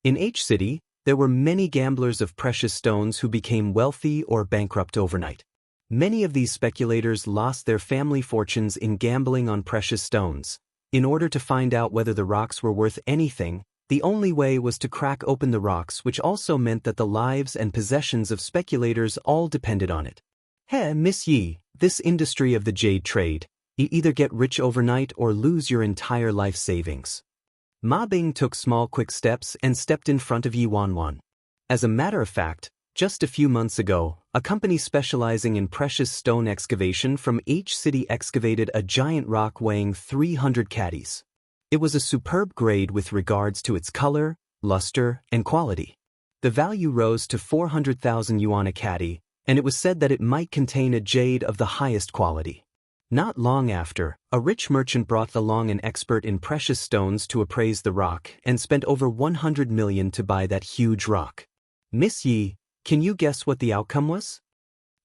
In H City, there were many gamblers of precious stones who became wealthy or bankrupt overnight. Many of these speculators lost their family fortunes in gambling on precious stones. In order to find out whether the rocks were worth anything, the only way was to crack open the rocks, which also meant that the lives and possessions of speculators all depended on it. "Hey, Miss Yi, this industry of the jade trade, you either get rich overnight or lose your entire life savings. Ma Bing took small quick steps and stepped in front of Yi Wanwan. As a matter of fact, just a few months ago, a company specializing in precious stone excavation from H City excavated a giant rock weighing 300 caddies. It was a superb grade with regards to its color, luster, and quality. The value rose to 400,000 yuan a caddy, and it was said that it might contain a jade of the highest quality. Not long after, a rich merchant brought along an expert in precious stones to appraise the rock and spent over 100 million to buy that huge rock. Miss Yi, can you guess what the outcome was?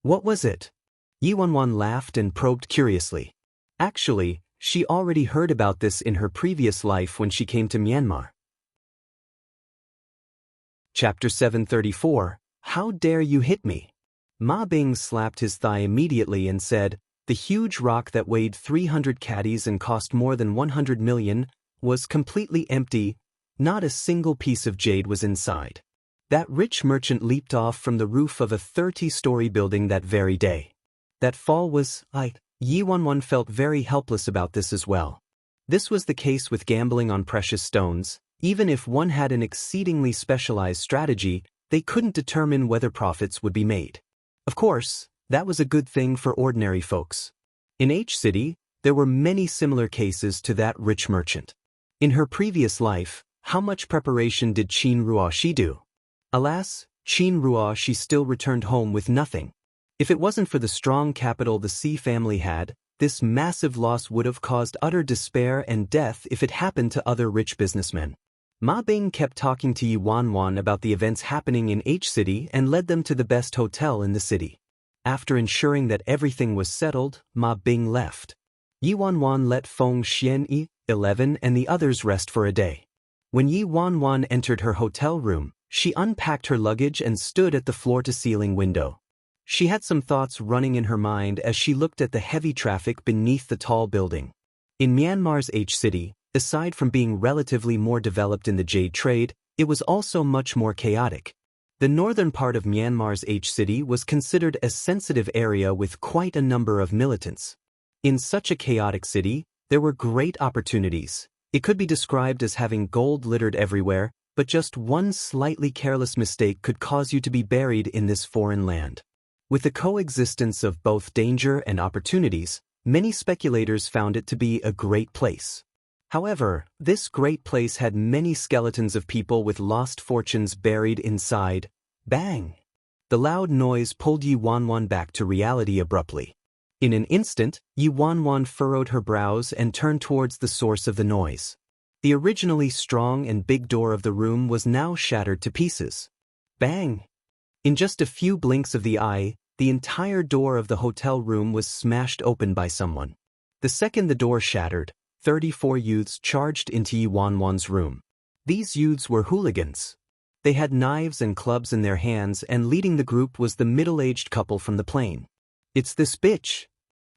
What was it? Yi Wanwan laughed and probed curiously. Actually, she already heard about this in her previous life when she came to Myanmar. Chapter 734, How dare you hit me? Ma Bing slapped his thigh immediately and said, the huge rock that weighed 300 caddies and cost more than 100 million was completely empty, not a single piece of jade was inside. That rich merchant leaped off from the roof of a 30-story building that very day. That fall was, Yi Wanwan felt very helpless about this as well. This was the case with gambling on precious stones. Even if one had an exceedingly specialized strategy, they couldn't determine whether profits would be made. Of course, that was a good thing for ordinary folks. In H City, there were many similar cases to that rich merchant. In her previous life, how much preparation did Qin Ruoshi do? Alas, Qin Ruoshi still returned home with nothing. If it wasn't for the strong capital the Si family had, this massive loss would have caused utter despair and death if it happened to other rich businessmen. Ma Bing kept talking to Yi Wanwan about the events happening in H City and led them to the best hotel in the city. After ensuring that everything was settled, Ma Bing left. Yi Wanwan let Feng Xianyi, 11, and the others rest for a day. When Yi Wanwan entered her hotel room, she unpacked her luggage and stood at the floor-to-ceiling window. She had some thoughts running in her mind as she looked at the heavy traffic beneath the tall building. In Myanmar's H City, aside from being relatively more developed in the jade trade, it was also much more chaotic. The northern part of Myanmar's H City was considered a sensitive area with quite a number of militants. In such a chaotic city, there were great opportunities. It could be described as having gold littered everywhere, but just one slightly careless mistake could cause you to be buried in this foreign land. With the coexistence of both danger and opportunities, many speculators found it to be a great place. However, this great place had many skeletons of people with lost fortunes buried inside. Bang! The loud noise pulled Yi Wanwan back to reality abruptly. In an instant, Yi Wanwan furrowed her brows and turned towards the source of the noise. The originally strong and big door of the room was now shattered to pieces. Bang! In just a few blinks of the eye, the entire door of the hotel room was smashed open by someone. The second the door shattered, 34 youths charged into Yi Wanwan's room. These youths were hooligans. They had knives and clubs in their hands, and leading the group was the middle-aged couple from the plane. "It's this bitch!"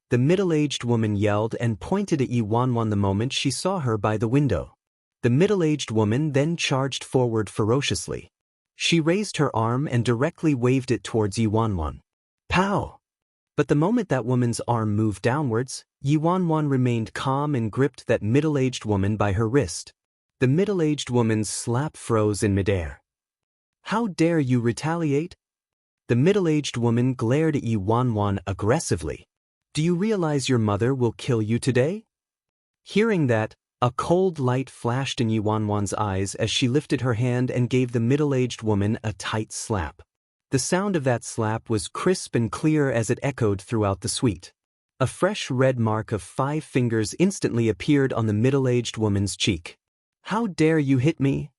The middle-aged woman yelled and pointed at Yi Wanwan the moment she saw her by the window. The middle-aged woman then charged forward ferociously. She raised her arm and directly waved it towards Yi Wanwan. Pow! But the moment that woman's arm moved downwards, Yi Wanwan remained calm and gripped that middle-aged woman by her wrist. The middle-aged woman's slap froze in midair. "How dare you retaliate?" The middle-aged woman glared at Yi Wanwan aggressively. "Do you realize your mother will kill you today?" Hearing that, a cold light flashed in Yi Wanwan's eyes as she lifted her hand and gave the middle-aged woman a tight slap. The sound of that slap was crisp and clear as it echoed throughout the suite. A fresh red mark of 5 fingers instantly appeared on the middle-aged woman's cheek. "How dare you hit me?"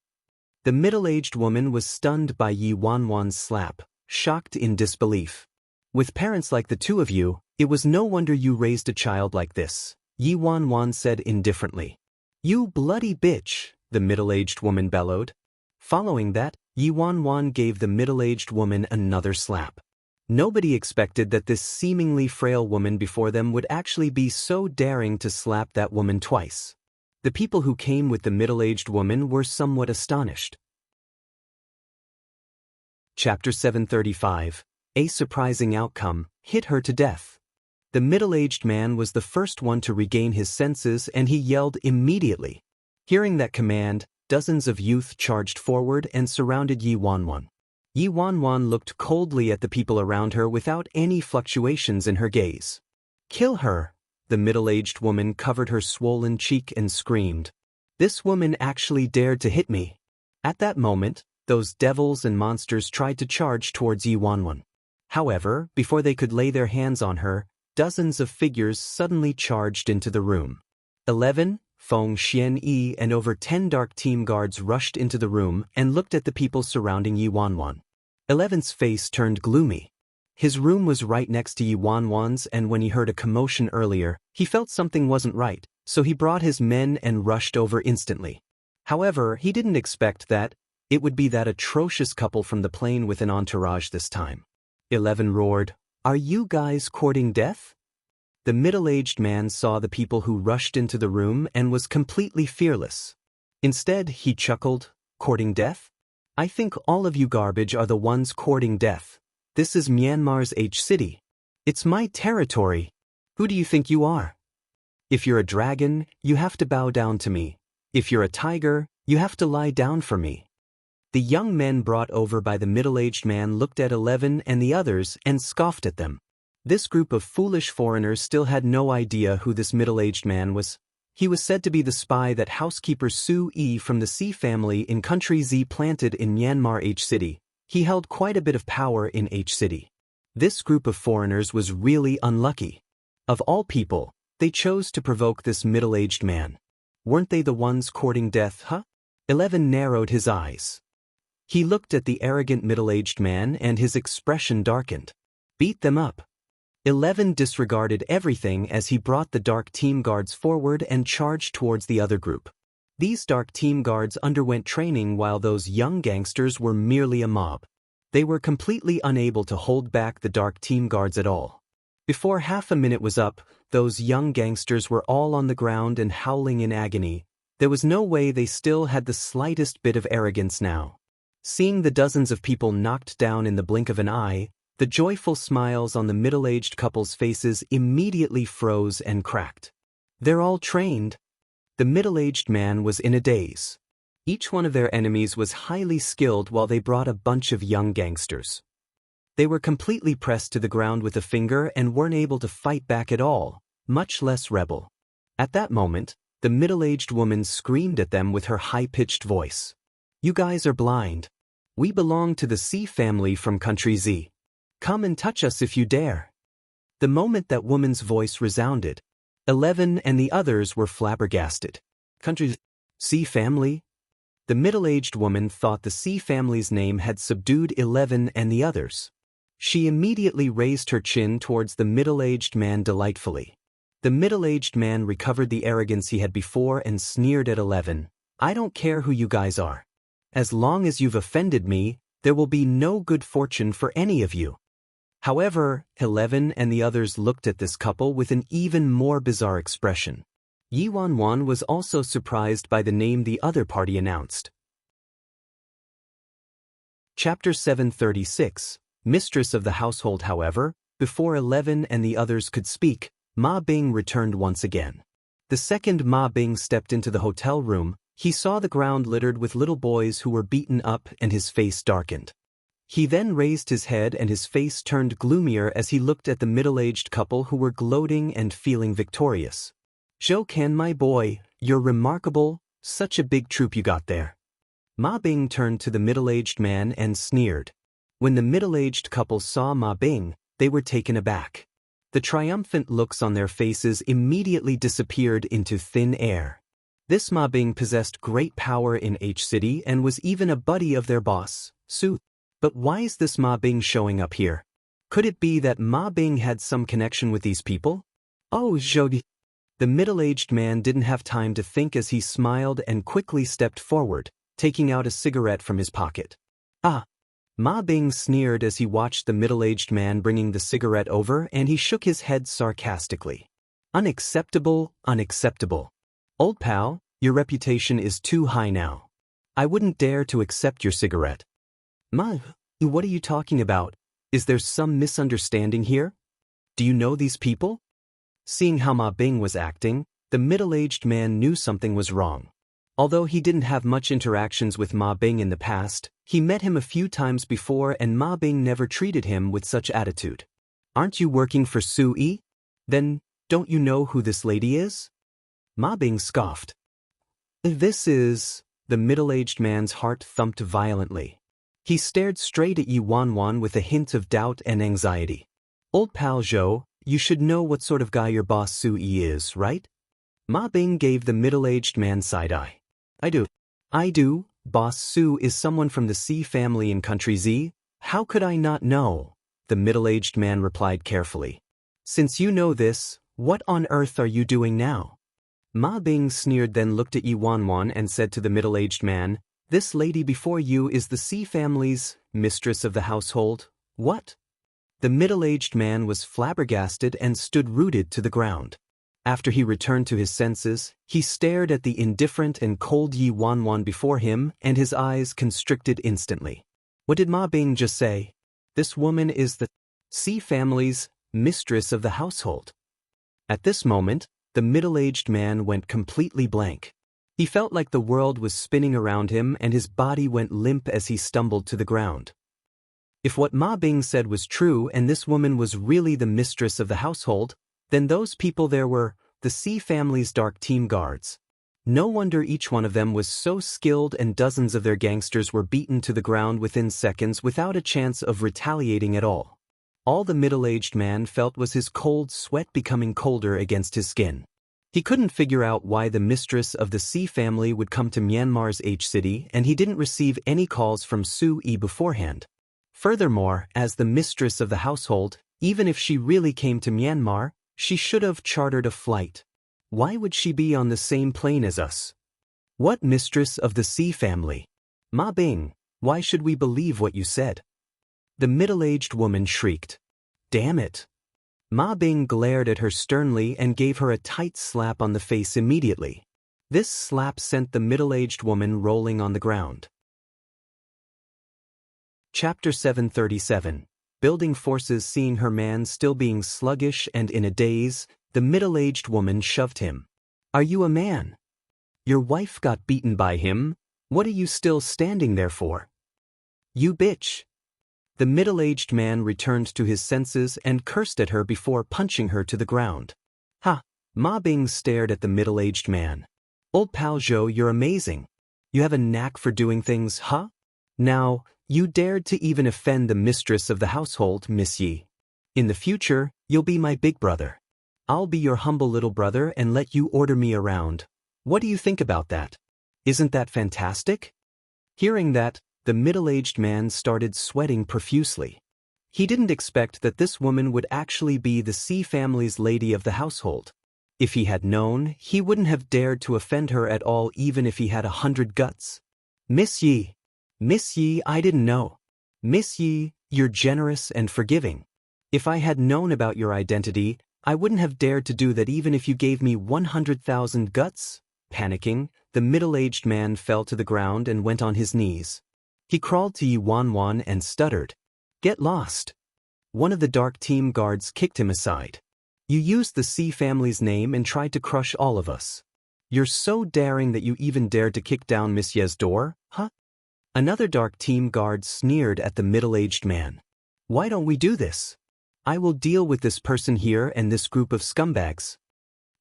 The middle-aged woman was stunned by Yi Wanwan's slap, shocked in disbelief. "With parents like the two of you, it was no wonder you raised a child like this," Yi Wanwan said indifferently. "You bloody bitch," the middle-aged woman bellowed. Following that, Yi Wanwan gave the middle-aged woman another slap. Nobody expected that this seemingly frail woman before them would actually be so daring to slap that woman twice. The people who came with the middle-aged woman were somewhat astonished. Chapter 735, A surprising outcome, hit her to death. The middle-aged man was the first one to regain his senses, and he yelled immediately. Hearing that command, dozens of youth charged forward and surrounded Yi Wanwan. Yi Wanwan looked coldly at the people around her without any fluctuations in her gaze. "Kill her!" The middle-aged woman covered her swollen cheek and screamed. "This woman actually dared to hit me." At that moment, those devils and monsters tried to charge towards Yi Wanwan. However, before they could lay their hands on her, dozens of figures suddenly charged into the room. 11, Feng Xian-yi and over 10 dark team guards rushed into the room and looked at the people surrounding Yi Wanwan. 11's face turned gloomy. His room was right next to Yi Wanwan's, and when he heard a commotion earlier, he felt something wasn't right, so he brought his men and rushed over instantly. However, he didn't expect that it would be that atrocious couple from the plane with an entourage this time. 11 roared, "Are you guys courting death?" The middle-aged man saw the people who rushed into the room and was completely fearless. Instead, he chuckled, "Courting death? I think all of you garbage are the ones courting death. This is Myanmar's H-City. It's my territory. Who do you think you are? If you're a dragon, you have to bow down to me. If you're a tiger, you have to lie down for me." The young men brought over by the middle-aged man looked at 11 and the others and scoffed at them. This group of foolish foreigners still had no idea who this middle-aged man was. He was said to be the spy that housekeeper Su-yi from the C family in Country Z planted in Myanmar H-City. He held quite a bit of power in H-City. This group of foreigners was really unlucky. Of all people, they chose to provoke this middle-aged man. Weren't they the ones courting death, huh? 11 narrowed his eyes. He looked at the arrogant middle-aged man and his expression darkened. "Beat them up." 11 disregarded everything as he brought the dark team guards forward and charged towards the other group. These dark team guards underwent training while those young gangsters were merely a mob. They were completely unable to hold back the dark team guards at all. Before half a minute was up, those young gangsters were all on the ground and howling in agony. There was no way they still had the slightest bit of arrogance now. Seeing the dozens of people knocked down in the blink of an eye, the joyful smiles on the middle-aged couple's faces immediately froze and cracked. "They're all trained." The middle-aged man was in a daze. Each one of their enemies was highly skilled while they brought a bunch of young gangsters. They were completely pressed to the ground with a finger and weren't able to fight back at all, much less rebel. At that moment, the middle-aged woman screamed at them with her high-pitched voice. "You guys are blind. We belong to the C family from Country Z. Come and touch us if you dare." The moment that woman's voice resounded, 11 and the others were flabbergasted. "Country C family?" The middle-aged woman thought the C family's name had subdued 11 and the others. She immediately raised her chin towards the middle-aged man delightfully. The middle-aged man recovered the arrogance he had before and sneered at 11. "I don't care who you guys are. As long as you've offended me, there will be no good fortune for any of you." However, 11 and the others looked at this couple with an even more bizarre expression. Yi Wanwan was also surprised by the name the other party announced. Chapter 736, Mistress of the Household. However, before 11 and the others could speak, Ma Bing returned once again. The second Ma Bing stepped into the hotel room, he saw the ground littered with little boys who were beaten up and his face darkened. He then raised his head and his face turned gloomier as he looked at the middle-aged couple who were gloating and feeling victorious. "Zhou Ken, my boy, you're remarkable, such a big troop you got there." Ma Bing turned to the middle-aged man and sneered. When the middle-aged couple saw Ma Bing, they were taken aback. The triumphant looks on their faces immediately disappeared into thin air. This Ma Bing possessed great power in H-City and was even a buddy of their boss, Su. But why is this Ma Bing showing up here? Could it be that Ma Bing had some connection with these people? "Oh, Zhou." The middle-aged man didn't have time to think as he smiled and quickly stepped forward, taking out a cigarette from his pocket. "Ah." Ma Bing sneered as he watched the middle-aged man bringing the cigarette over, and he shook his head sarcastically. "Unacceptable, unacceptable. Old pal, your reputation is too high now. I wouldn't dare to accept your cigarette." "Ma, what are you talking about? Is there some misunderstanding here? Do you know these people?" Seeing how Ma Bing was acting, the middle-aged man knew something was wrong. Although he didn't have much interactions with Ma Bing in the past, he met him a few times before and Ma Bing never treated him with such attitude. Aren't you working for Sui? Then, don't you know who this lady is? Ma Bing scoffed. This is... The middle-aged man's heart thumped violently. He stared straight at Yi Wanwan with a hint of doubt and anxiety. Old pal Zhou, you should know what sort of guy your boss Sui is, right? Ma Bing gave the middle-aged man side-eye. I do. Boss Su is someone from the C family in Country Z. How could I not know? The middle-aged man replied carefully. Since you know this, what on earth are you doing now? Ma Bing sneered, then looked at Yi Wanwan and said to the middle-aged man, this lady before you is the C family's mistress of the household. What? The middle-aged man was flabbergasted and stood rooted to the ground. After he returned to his senses, he stared at the indifferent and cold Yi Wanwan before him and his eyes constricted instantly. What did Ma Bing just say? This woman is the C family's mistress of the household. At this moment, the middle-aged man went completely blank. He felt like the world was spinning around him and his body went limp as he stumbled to the ground. If what Ma Bing said was true and this woman was really the mistress of the household, then those people there were the C family's dark team guards. No wonder each one of them was so skilled and dozens of their gangsters were beaten to the ground within seconds without a chance of retaliating at all. All the middle-aged man felt was his cold sweat becoming colder against his skin. He couldn't figure out why the mistress of the C family would come to Myanmar's H city and he didn't receive any calls from Sui beforehand. Furthermore, as the mistress of the household, even if she really came to Myanmar, she should have chartered a flight. Why would she be on the same plane as us? What mistress of the C family? Ma Bing, why should we believe what you said? The middle-aged woman shrieked. Damn it! Ma Bing glared at her sternly and gave her a tight slap on the face immediately. This slap sent the middle-aged woman rolling on the ground. Chapter 737. Building forces. Seeing her man still being sluggish and in a daze, the middle-aged woman shoved him. Are you a man? Your wife got beaten by him. What are you still standing there for? You bitch! The middle-aged man returned to his senses and cursed at her before punching her to the ground. Ha! Ma Bing stared at the middle-aged man. Old pal Zhou, you're amazing. You have a knack for doing things, huh? Now, you dared to even offend the mistress of the household, Miss Yi. In the future, you'll be my big brother. I'll be your humble little brother and let you order me around. What do you think about that? Isn't that fantastic? Hearing that, the middle-aged man started sweating profusely. He didn't expect that this woman would actually be the C family's lady of the household. If he had known, he wouldn't have dared to offend her at all even if he had 100 guts. Miss Yi, I didn't know. Miss Yi, you're generous and forgiving. If I had known about your identity, I wouldn't have dared to do that even if you gave me 100,000 guts. Panicking, the middle-aged man fell to the ground and went on his knees. He crawled to Yi Wanwan and stuttered. Get lost. One of the dark team guards kicked him aside. You used the C family's name and tried to crush all of us. You're so daring that you even dared to kick down Miss Ye's door, huh? Another dark team guard sneered at the middle-aged man. Why don't we do this? I will deal with this person here and this group of scumbags.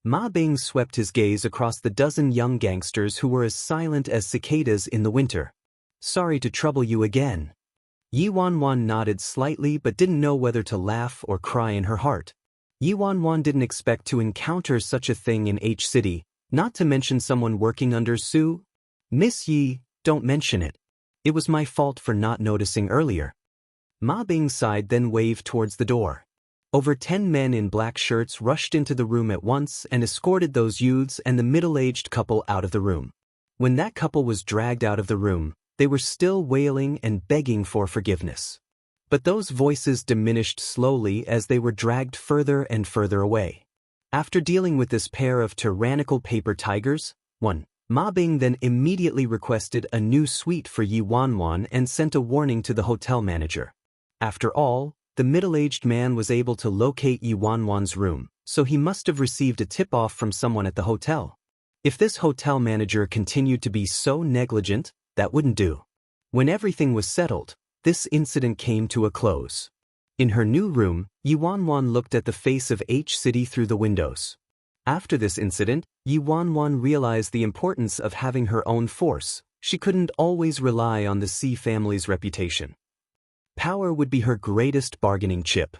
Ma Bing swept his gaze across the dozen young gangsters who were as silent as cicadas in the winter. Sorry to trouble you again. Yi Wanwan nodded slightly but didn't know whether to laugh or cry in her heart. Yi Wanwan didn't expect to encounter such a thing in H City, not to mention someone working under Su. Miss Yi, don't mention it. It was my fault for not noticing earlier. Ma Bing sighed, then waved towards the door. Over 10 men in black shirts rushed into the room at once and escorted those youths and the middle-aged couple out of the room. When that couple was dragged out of the room, they were still wailing and begging for forgiveness. But those voices diminished slowly as they were dragged further and further away. After dealing with this pair of tyrannical paper tigers, Ma Bing then immediately requested a new suite for Yi Wanwan and sent a warning to the hotel manager. After all, the middle-aged man was able to locate Yi Wanwan's room, so he must have received a tip-off from someone at the hotel. If this hotel manager continued to be so negligent, that wouldn't do. When everything was settled, this incident came to a close. In her new room, Yi Wanwan looked at the face of H City through the windows. After this incident, Yi Wanwan realized the importance of having her own force. She couldn't always rely on the C family's reputation. Power would be her greatest bargaining chip.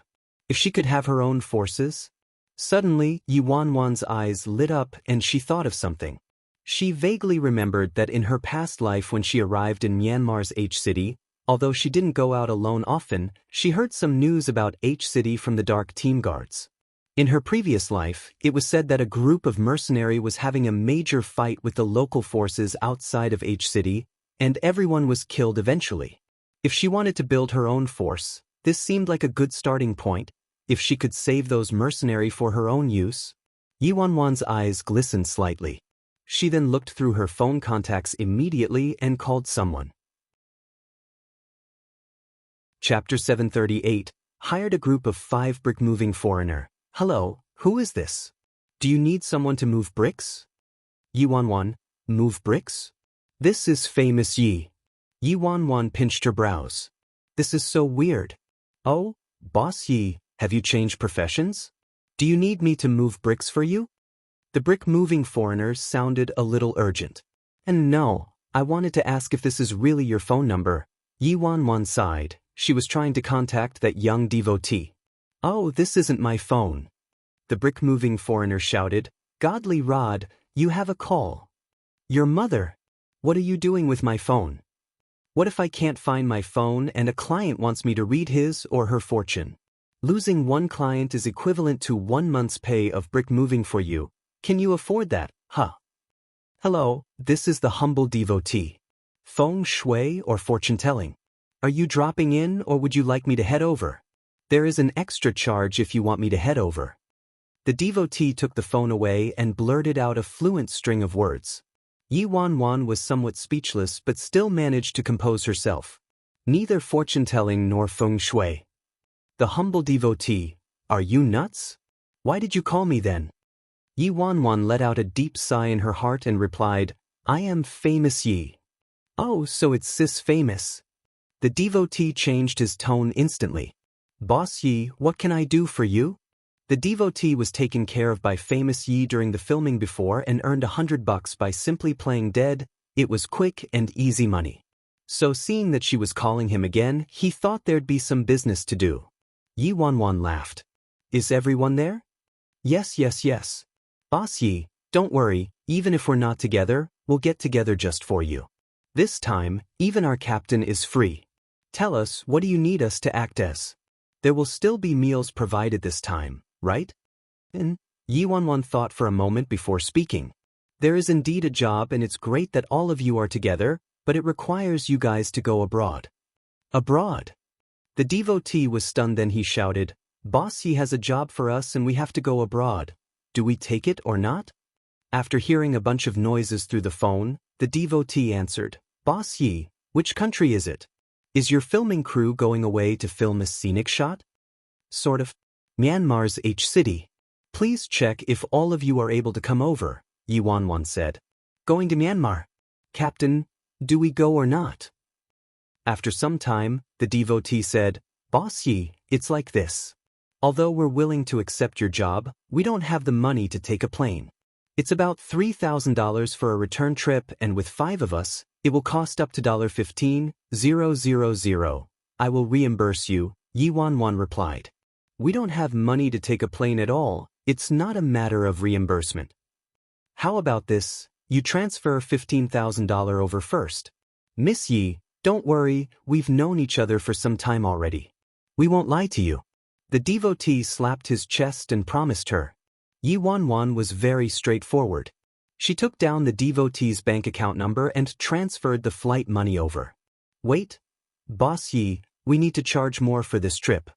If she could have her own forces? Suddenly, Yi Wanwan's eyes lit up and she thought of something. She vaguely remembered that in her past life when she arrived in Myanmar's H City, although she didn't go out alone often, she heard some news about H City from the dark team guards. In her previous life, it was said that a group of mercenaries was having a major fight with the local forces outside of H City, and everyone was killed eventually. If she wanted to build her own force, this seemed like a good starting point. If she could save those mercenaries for her own use. Yi Wanwan's eyes glistened slightly. She then looked through her phone contacts immediately and called someone. Chapter 738, hired a group of 5 brick-moving foreigner. Hello, who is this? Do you need someone to move bricks? Yi Wanwan, move bricks? This is famous Yi. Yi Wanwan pinched her brows. This is so weird. Oh, Boss Yi, have you changed professions? Do you need me to move bricks for you? The brick-moving foreigners sounded a little urgent. And no, I wanted to ask if this is really your phone number. Yi Wanwan sighed. She was trying to contact that young devotee. Oh, this isn't my phone. The brick-moving foreigner shouted, Godly Rod, you have a call. Your mother. What are you doing with my phone? What if I can't find my phone and a client wants me to read his or her fortune? Losing one client is equivalent to 1 month's pay of brick moving for you. Can you afford that, huh? Hello, this is the humble devotee. Feng shui or fortune-telling? Are you dropping in or would you like me to head over? There is an extra charge if you want me to head over. The devotee took the phone away and blurted out a fluent string of words. Yi Wanwan was somewhat speechless but still managed to compose herself. Neither fortune-telling nor feng shui. The humble devotee, are you nuts? Why did you call me then? Yi Wanwan let out a deep sigh in her heart and replied, I am famous Yi. Oh, so it's sis famous. The devotee changed his tone instantly. Boss Yi, what can I do for you? The devotee was taken care of by famous Yi during the filming before and earned $100 by simply playing dead. It was quick and easy money. So seeing that she was calling him again, he thought there'd be some business to do. Yi Wanwan laughed. Is everyone there? Yes, yes, yes. Boss Yi, don't worry, even if we're not together, we'll get together just for you. This time, even our captain is free. Tell us, what do you need us to act as? There will still be meals provided this time, right? And Yi Wanwan thought for a moment before speaking. There is indeed a job and it's great that all of you are together, but it requires you guys to go abroad. Abroad? The devotee was stunned, then he shouted, Boss Yi has a job for us and we have to go abroad. Do we take it or not? After hearing a bunch of noises through the phone, the devotee answered, Boss Yi, which country is it? Is your filming crew going away to film a scenic shot? Sort of. Myanmar's H City. Please check if all of you are able to come over, Yi Wanwan said. Going to Myanmar? Captain, do we go or not? After some time, the devotee said, Boss Yi, it's like this. Although we're willing to accept your job, we don't have the money to take a plane. It's about $3,000 for a return trip and with 5 of us, it will cost up to $15,000. I will reimburse you, Yi Wanwan replied. We don't have money to take a plane at all, it's not a matter of reimbursement. How about this, you transfer $15,000 over first. Miss Yi, don't worry, we've known each other for some time already. We won't lie to you. The devotee slapped his chest and promised her. Yi Wanwan was very straightforward. She took down the devotee's bank account number and transferred the flight money over. Wait, Boss Yi, we need to charge more for this trip.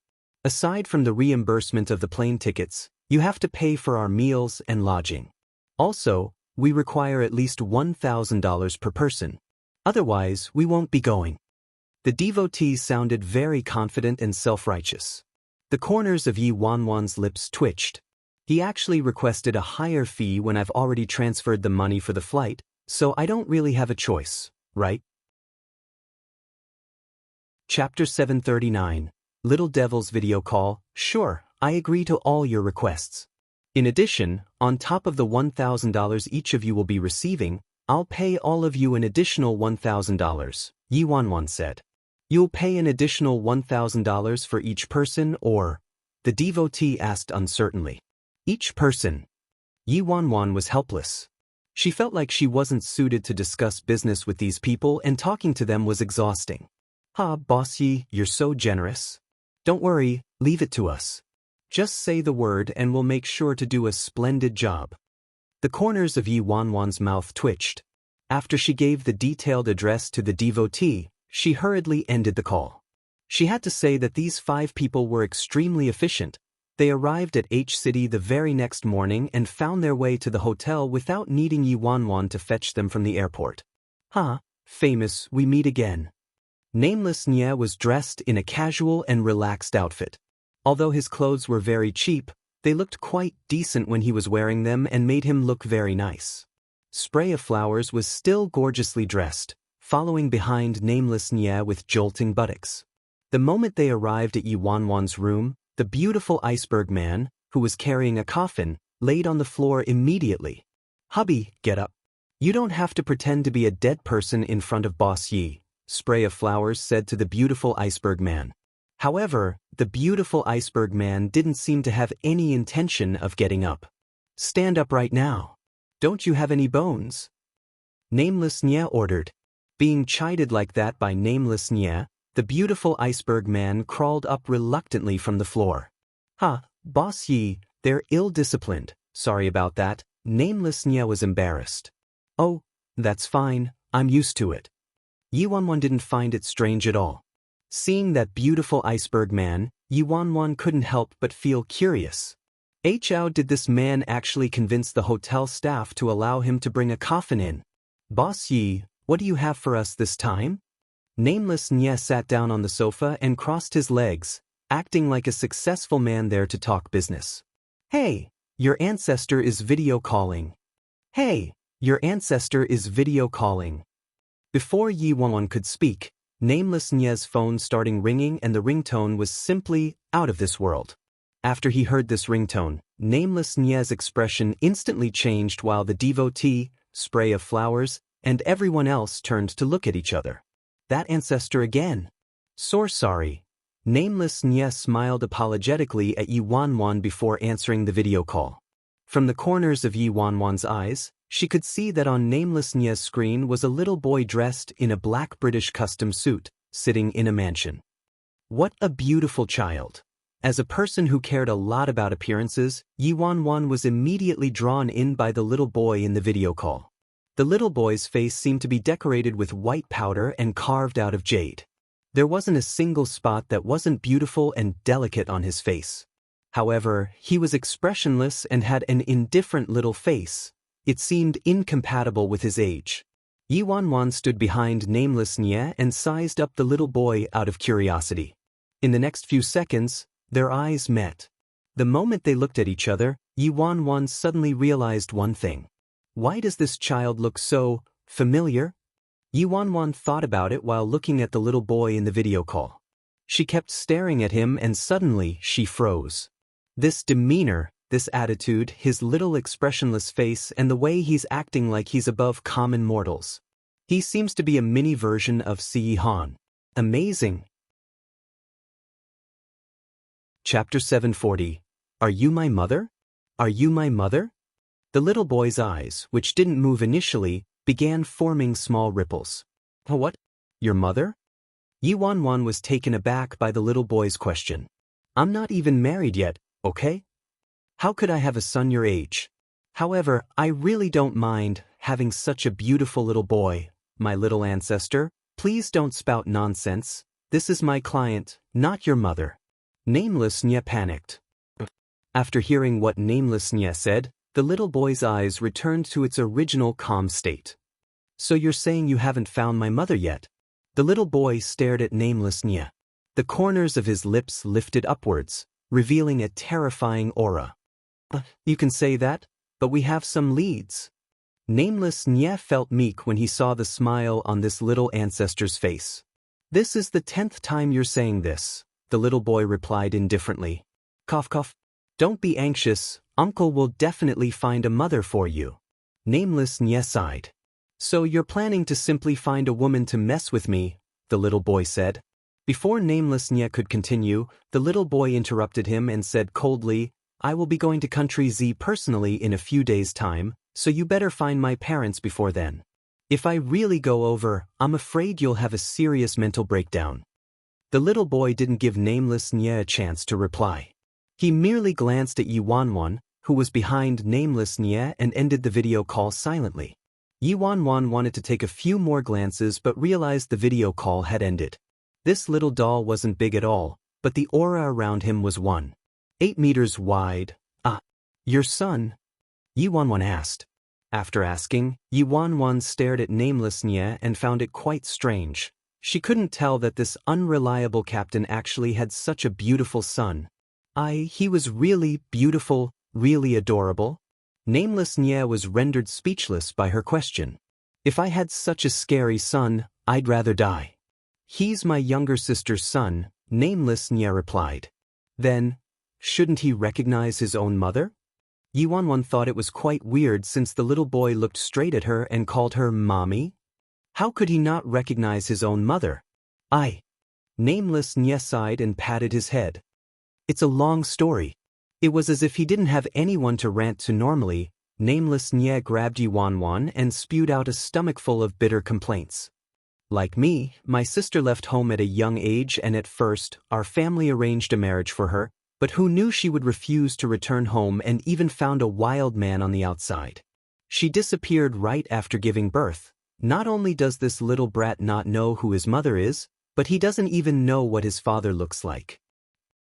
Aside from the reimbursement of the plane tickets, you have to pay for our meals and lodging. Also, we require at least $1,000 per person. Otherwise, we won't be going. The devotee sounded very confident and self-righteous. The corners of Yi Wanwan's lips twitched. He actually requested a higher fee when I've already transferred the money for the flight, so I don't really have a choice, right? Chapter 739. Little Devil's Video Call. Sure, I agree to all your requests. In addition, on top of the $1,000 each of you will be receiving, I'll pay all of you an additional $1,000, Yi Wanwan said. You'll pay an additional $1,000 for each person or? The devotee asked uncertainly. Each person. Yi Wanwan was helpless. She felt like she wasn't suited to discuss business with these people and talking to them was exhausting. Boss Yi, you're so generous. Don't worry, leave it to us. Just say the word and we'll make sure to do a splendid job. The corners of Yi Wanwan's mouth twitched. After she gave the detailed address to the devotee, she hurriedly ended the call. She had to say that these 5 people were extremely efficient. They arrived at H City the very next morning and found their way to the hotel without needing Yi Wanwan to fetch them from the airport. Famous, we meet again. Nameless Nye was dressed in a casual and relaxed outfit. Although his clothes were very cheap, they looked quite decent when he was wearing them and made him look very nice. Spray of Flowers was still gorgeously dressed, following behind Nameless Nye with jolting buttocks. The moment they arrived at Yi Wanwan's room, the beautiful iceberg man, who was carrying a coffin, laid on the floor immediately. Hubby, get up. You don't have to pretend to be a dead person in front of Boss Yi, Spray of Flowers said to the beautiful iceberg man. However, the beautiful iceberg man didn't seem to have any intention of getting up. Stand up right now. Don't you have any bones? Nameless Nye ordered. Being chided like that by Nameless Nye, the beautiful iceberg man crawled up reluctantly from the floor. Boss Yi, they're ill-disciplined. Sorry about that. Nameless Nye was embarrassed. Oh, that's fine, I'm used to it. Yi Wanwan didn't find it strange at all. Seeing that beautiful iceberg man, Yi Wanwan couldn't help but feel curious. How did this man actually convince the hotel staff to allow him to bring a coffin in? Boss Yi, what do you have for us this time? Nameless Nye sat down on the sofa and crossed his legs, acting like a successful man there to talk business. Hey, your ancestor is video calling. Before Yi Wanwan could speak, Nameless Nye's phone started ringing and the ringtone was simply out of this world. After he heard this ringtone, Nameless Nye's expression instantly changed while the devotee, Spray of Flowers, and everyone else turned to look at each other. That ancestor again. So sorry. Nameless Nye smiled apologetically at Yi Wanwan before answering the video call. From the corners of Yi Wanwan's eyes, she could see that on Nameless Nye's screen was a little boy dressed in a black British custom suit, sitting in a mansion. What a beautiful child. As a person who cared a lot about appearances, Yi Wanwan was immediately drawn in by the little boy in the video call. The little boy's face seemed to be decorated with white powder and carved out of jade. There wasn't a single spot that wasn't beautiful and delicate on his face. However, he was expressionless and had an indifferent little face. It seemed incompatible with his age. Yi Wanwan stood behind Nameless Nye and sized up the little boy out of curiosity. In the next few seconds, their eyes met. The moment they looked at each other, Yi Wanwan suddenly realized one thing. Why does this child look so familiar? Yi Wanwan thought about it while looking at the little boy in the video call. She kept staring at him and suddenly she froze. This demeanor, this attitude, his little expressionless face and the way he's acting like he's above common mortals. He seems to be a mini version of Si Han. Amazing. Chapter 740. Are you my mother? Are you my mother? The little boy's eyes, which didn't move initially, began forming small ripples. What? Your mother? Yi Wanwan was taken aback by the little boy's question. I'm not even married yet, okay? How could I have a son your age? However, I really don't mind having such a beautiful little boy, my little ancestor. Please don't spout nonsense. This is my client, not your mother. Nameless Nye panicked. After hearing what Nameless Nye said, the little boy's eyes returned to its original calm state. So you're saying you haven't found my mother yet? The little boy stared at Nameless Nye. The corners of his lips lifted upwards, revealing a terrifying aura. You can say that, but we have some leads. Nameless Nye felt meek when he saw the smile on this little ancestor's face. This is the 10th time you're saying this, the little boy replied indifferently. Cough cough. Don't be anxious, Uncle will definitely find a mother for you. Nameless Nye sighed. So you're planning to simply find a woman to mess with me, the little boy said. Before Nameless Nye could continue, the little boy interrupted him and said coldly, I will be going to Country Z personally in a few days' time, so you better find my parents before then. If I really go over, I'm afraid you'll have a serious mental breakdown. The little boy didn't give Nameless Nye a chance to reply. He merely glanced at Yi Wanwan, who was behind Nameless Nye, and ended the video call silently. Yi Wanwan wanted to take a few more glances but realized the video call had ended. This little doll wasn't big at all, but the aura around him was 1.8 meters wide. Your son? Yi Wanwan asked. After asking, Yi Wanwan stared at Nameless Nye and found it quite strange. She couldn't tell that this unreliable captain actually had such a beautiful son. He was really beautiful, really adorable. Nameless Nye was rendered speechless by her question. If I had such a scary son, I'd rather die. He's my younger sister's son, Nameless Nye replied. Then, shouldn't he recognize his own mother? Yi Wanwan thought it was quite weird since the little boy looked straight at her and called her mommy. How could he not recognize his own mother? Nameless Nye sighed and patted his head. It's a long story. It was as if he didn't have anyone to rant to normally. Nameless Nye grabbed Yi Wanwan and spewed out a stomachful of bitter complaints. Like me, my sister left home at a young age and at first, our family arranged a marriage for her, but who knew she would refuse to return home and even found a wild man on the outside. She disappeared right after giving birth. Not only does this little brat not know who his mother is, but he doesn't even know what his father looks like.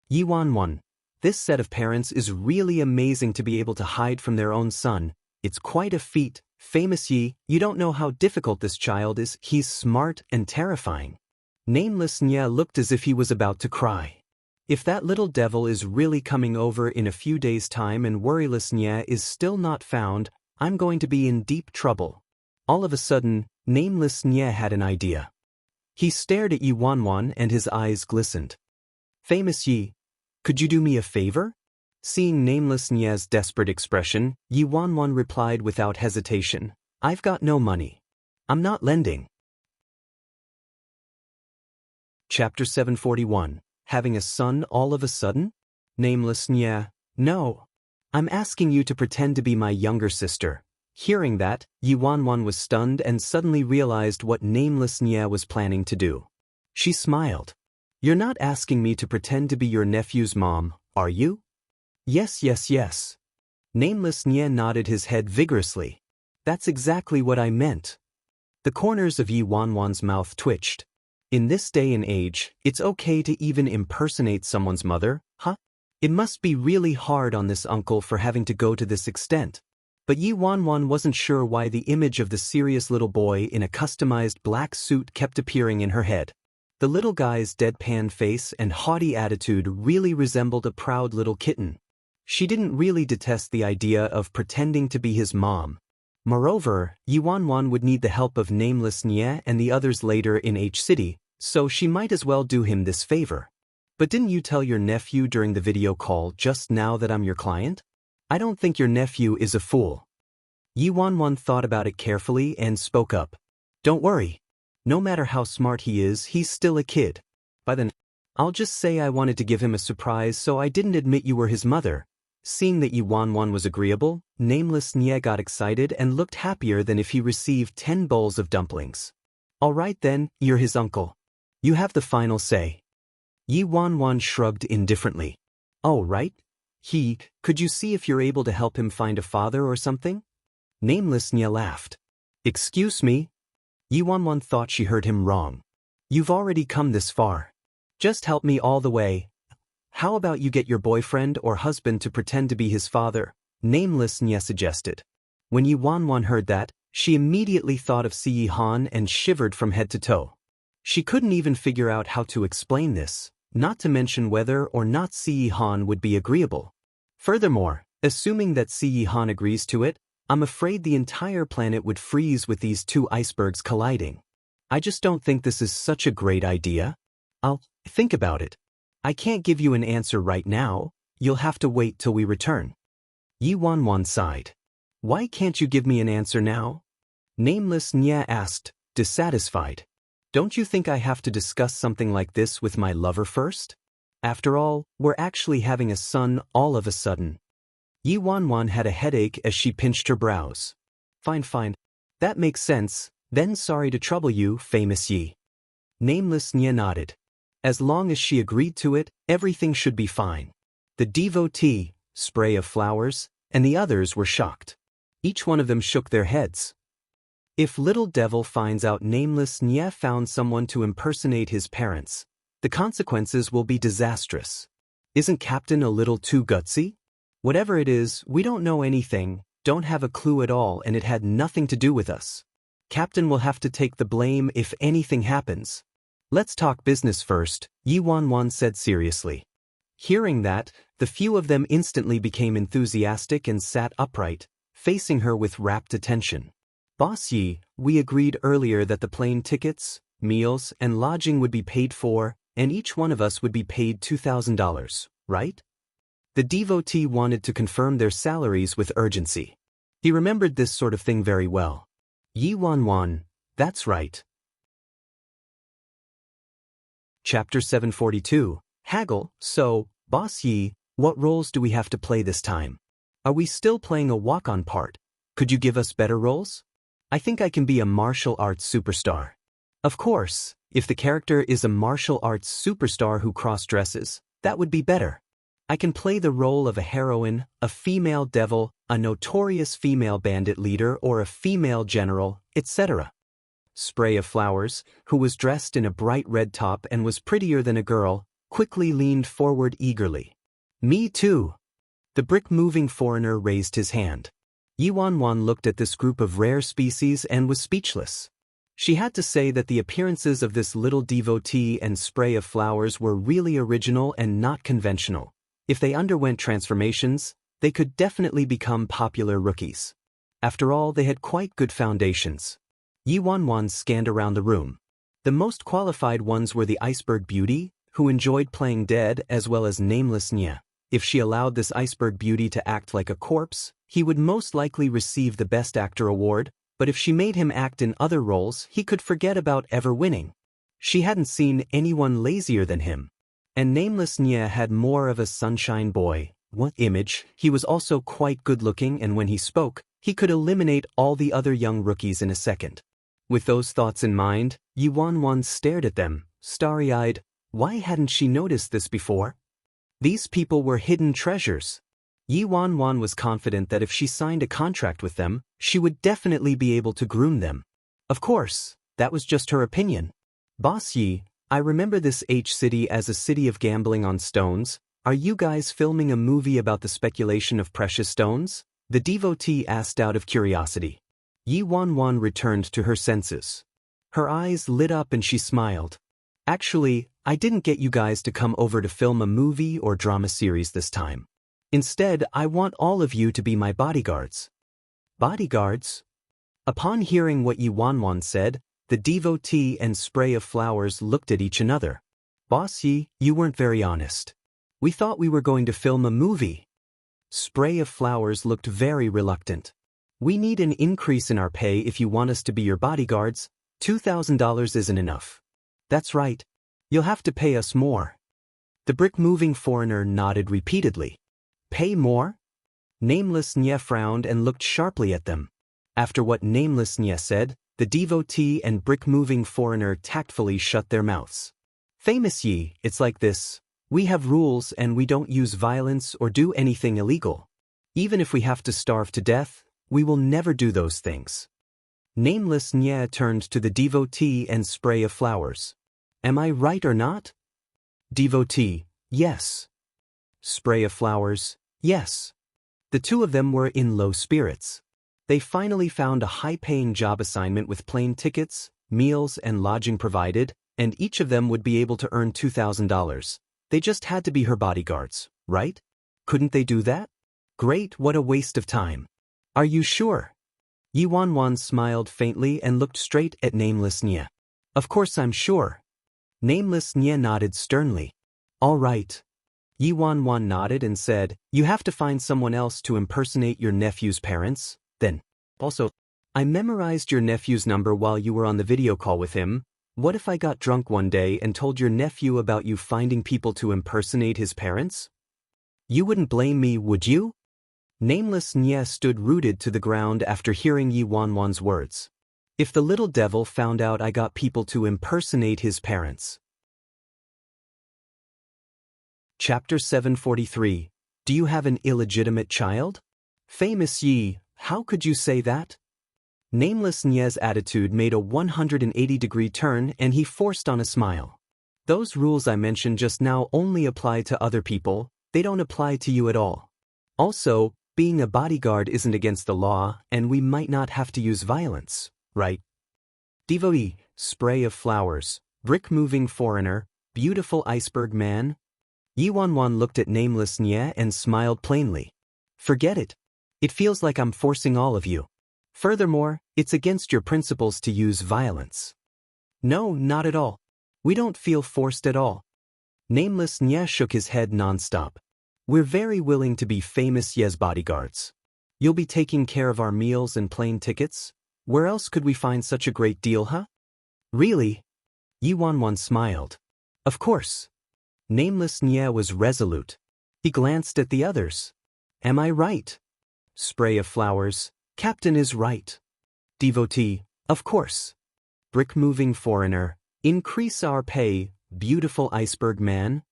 Yi Wanwan. This set of parents is really amazing to be able to hide from their own son. It's quite a feat. Famous Yi, you don't know how difficult this child is. He's smart and terrifying. Nameless Nye looked as if he was about to cry. If that little devil is really coming over in a few days' time and Worryless Nye is still not found, I'm going to be in deep trouble. All of a sudden, Nameless Nye had an idea. He stared at Yi Wanwan and his eyes glistened. Famous Yi, could you do me a favor? Seeing Nameless Nye's desperate expression, Yi Wanwan replied without hesitation, I've got no money. I'm not lending. Chapter 741. Having a son all of a sudden? Nameless Nye, no. I'm asking you to pretend to be my younger sister. Hearing that, Yi Wanwan was stunned and suddenly realized what Nameless Nye was planning to do. She smiled. You're not asking me to pretend to be your nephew's mom, are you? Yes, yes, yes. Nameless Nye nodded his head vigorously. That's exactly what I meant. The corners of Yi Wanwan's mouth twitched. In this day and age, it's okay to even impersonate someone's mother, huh? It must be really hard on this uncle for having to go to this extent. But Yi Wanwan wasn't sure why the image of the serious little boy in a customized black suit kept appearing in her head. The little guy's deadpan face and haughty attitude really resembled a proud little kitten. She didn't really detest the idea of pretending to be his mom. Moreover, Yi Wanwan would need the help of Nameless Nye and the others later in H City, so she might as well do him this favor. But didn't you tell your nephew during the video call just now that I'm your client? I don't think your nephew is a fool. Yi Wanwan thought about it carefully and spoke up. Don't worry. No matter how smart he is, he's still a kid. By then, I'll just say I wanted to give him a surprise so I didn't admit you were his mother. Seeing that Yi Wanwan was agreeable, Nameless Nye got excited and looked happier than if he received 10 bowls of dumplings. All right then, you're his uncle. You have the final say. Yi Wanwan shrugged indifferently. Oh right? Could you see if you're able to help him find a father or something? Nameless Nye laughed. Excuse me? Yi Wanwan thought she heard him wrong. You've already come this far. Just help me all the way. How about you get your boyfriend or husband to pretend to be his father? Nameless Nye suggested. When Yi Wanwan heard that, she immediately thought of Si Han and shivered from head to toe. She couldn't even figure out how to explain this, not to mention whether or not Si Han would be agreeable. Furthermore, Assuming that Han agrees to it, I'm afraid the entire planet would freeze with these two icebergs colliding. I just don't think this is such a great idea. I'll think about it. I can't give you an answer right now, you'll have to wait till we return. Yi Wanwan sighed. Why can't you give me an answer now? Nameless Nya asked, dissatisfied. Don't you think I have to discuss something like this with my lover first? After all, we're actually having a son all of a sudden. Yi Wanwan had a headache as she pinched her brows. Fine. That makes sense, then sorry to trouble you, famous Yi. Nameless Nya nodded. As long as she agreed to it, everything should be fine. The devotee, Spray of Flowers, and the others were shocked. Each one of them shook their heads. If Little Devil finds out Nameless Nya found someone to impersonate his parents, the consequences will be disastrous. Isn't Captain a little too gutsy? Whatever it is, we don't know anything, don't have a clue at all, and it had nothing to do with us. Captain will have to take the blame if anything happens. Let's talk business first, Yi Wanwan said seriously. Hearing that, the few of them instantly became enthusiastic and sat upright, facing her with rapt attention. Boss Yi, we agreed earlier that the plane tickets, meals, and lodging would be paid for, and each one of us would be paid $2,000, right? The devotee wanted to confirm their salaries with urgency. He remembered this sort of thing very well. Yi Wanwan, that's right. Chapter 742, Haggle. So, Boss Yi, what roles do we have to play this time? Are we still playing a walk-on part? Could you give us better roles? I think I can be a martial arts superstar. Of course, if the character is a martial arts superstar who cross-dresses, that would be better. I can play the role of a heroine, a female devil, a notorious female bandit leader, or a female general, etc. Spray of Flowers, who was dressed in a bright red top and was prettier than a girl, quickly leaned forward eagerly. Me too. The brick-moving foreigner raised his hand. Yi Wanwan looked at this group of rare species and was speechless. She had to say that the appearances of this little devotee and Spray of Flowers were really original and not conventional. If they underwent transformations, they could definitely become popular rookies. After all, they had quite good foundations. Yi Wanwan scanned around the room. The most qualified ones were the Iceberg Beauty, who enjoyed playing dead, as well as Nameless Nya. If she allowed this Iceberg Beauty to act like a corpse, he would most likely receive the Best Actor award, but if she made him act in other roles, he could forget about ever winning. She hadn't seen anyone lazier than him. And Nameless Nya had more of a sunshine boy image. He was also quite good-looking, and when he spoke, he could eliminate all the other young rookies in a second. With those thoughts in mind, Yi Wanwan stared at them, starry-eyed. Why hadn't she noticed this before? These people were hidden treasures. Yi Wanwan was confident that if she signed a contract with them, she would definitely be able to groom them. Of course, that was just her opinion. Boss Yi, I remember this H-city as a city of gambling on stones. Are you guys filming a movie about the speculation of precious stones? The devotee asked out of curiosity. Yi Wanwan returned to her senses. Her eyes lit up and she smiled. Actually, I didn't get you guys to come over to film a movie or drama series this time. Instead, I want all of you to be my bodyguards. Bodyguards? Upon hearing what Yi Wanwan said, the devotee and Spray of Flowers looked at each other. Boss Yi, you weren't very honest. We thought we were going to film a movie. Spray of Flowers looked very reluctant. We need an increase in our pay if you want us to be your bodyguards. $2,000 isn't enough. That's right. You'll have to pay us more. The brick-moving foreigner nodded repeatedly. Pay more? Nameless Nya frowned and looked sharply at them. After what Nameless Nya said, the devotee and brick-moving foreigner tactfully shut their mouths. Famous Yi, it's like this. We have rules and we don't use violence or do anything illegal. Even if we have to starve to death, we will never do those things. Nameless Nya turned to the devotee and Spray of Flowers. Am I right or not? Devotee, yes. Spray of Flowers, yes. The two of them were in low spirits. They finally found a high-paying job assignment with plane tickets, meals, and lodging provided, and each of them would be able to earn $2,000. They just had to be her bodyguards, right? Couldn't they do that? Great, what a waste of time. Are you sure? Yi Wanwan smiled faintly and looked straight at Nameless Nye. Of course I'm sure. Nameless Nye nodded sternly. All right. Yi Wanwan nodded and said, you have to find someone else to impersonate your nephew's parents, then. Also, I memorized your nephew's number while you were on the video call with him. What if I got drunk one day and told your nephew about you finding people to impersonate his parents? You wouldn't blame me, would you? Nameless Nye stood rooted to the ground after hearing Yi Wanwan's words. If the little devil found out I got people to impersonate his parents. Chapter 743. Do you have an illegitimate child? Famous Yi, how could you say that? Nameless Nye's attitude made a 180-degree turn and he forced on a smile. Those rules I mentioned just now only apply to other people, they don't apply to you at all. Also, being a bodyguard isn't against the law and we might not have to use violence, right? Devotee, spray of flowers, brick-moving foreigner, beautiful iceberg man. Yi Wanwan looked at Nameless Nye and smiled plainly. Forget it. It feels like I'm forcing all of you. Furthermore, it's against your principles to use violence. No, not at all. We don't feel forced at all. Nameless Nye shook his head non-stop. We're very willing to be Famous Ye's bodyguards. You'll be taking care of our meals and plane tickets? Where else could we find such a great deal, huh? Really? Yi Wanwan smiled. Of course. Nameless Nye was resolute. He glanced at the others. Am I right? Spray of flowers, Captain is right. Devotee, of course. Brick-moving foreigner, increase our pay, beautiful iceberg man.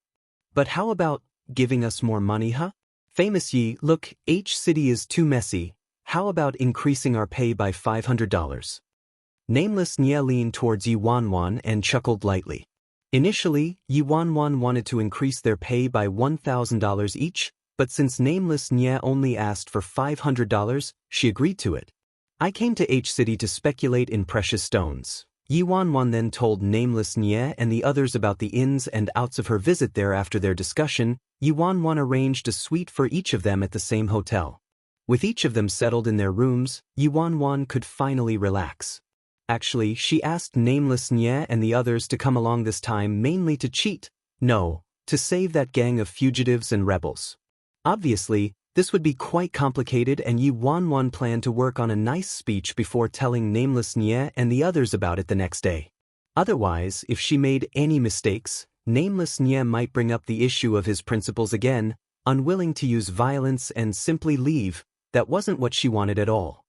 But how about giving us more money, huh? Famous Yi, look, H-City is too messy. How about increasing our pay by $500? Nameless Nye leaned towards Yi Wanwan and chuckled lightly. Initially, Yi Wanwan wanted to increase their pay by $1,000 each, but since Nameless Nye only asked for $500, she agreed to it. I came to H-City to speculate in precious stones. Yi Wanwan then told Nameless Nye and the others about the ins and outs of her visit there. After their discussion, Yi Wanwan arranged a suite for each of them at the same hotel. With each of them settled in their rooms, Yi Wanwan could finally relax. Actually, she asked Nameless Nye and the others to come along this time mainly to cheat. No, to save that gang of fugitives and rebels. Obviously, this would be quite complicated and Yi Wanwan planned to work on a nice speech before telling Nameless Nye and the others about it the next day. Otherwise, if she made any mistakes, Nameless Nye might bring up the issue of his principles again, unwilling to use violence and simply leave. That wasn't what she wanted at all.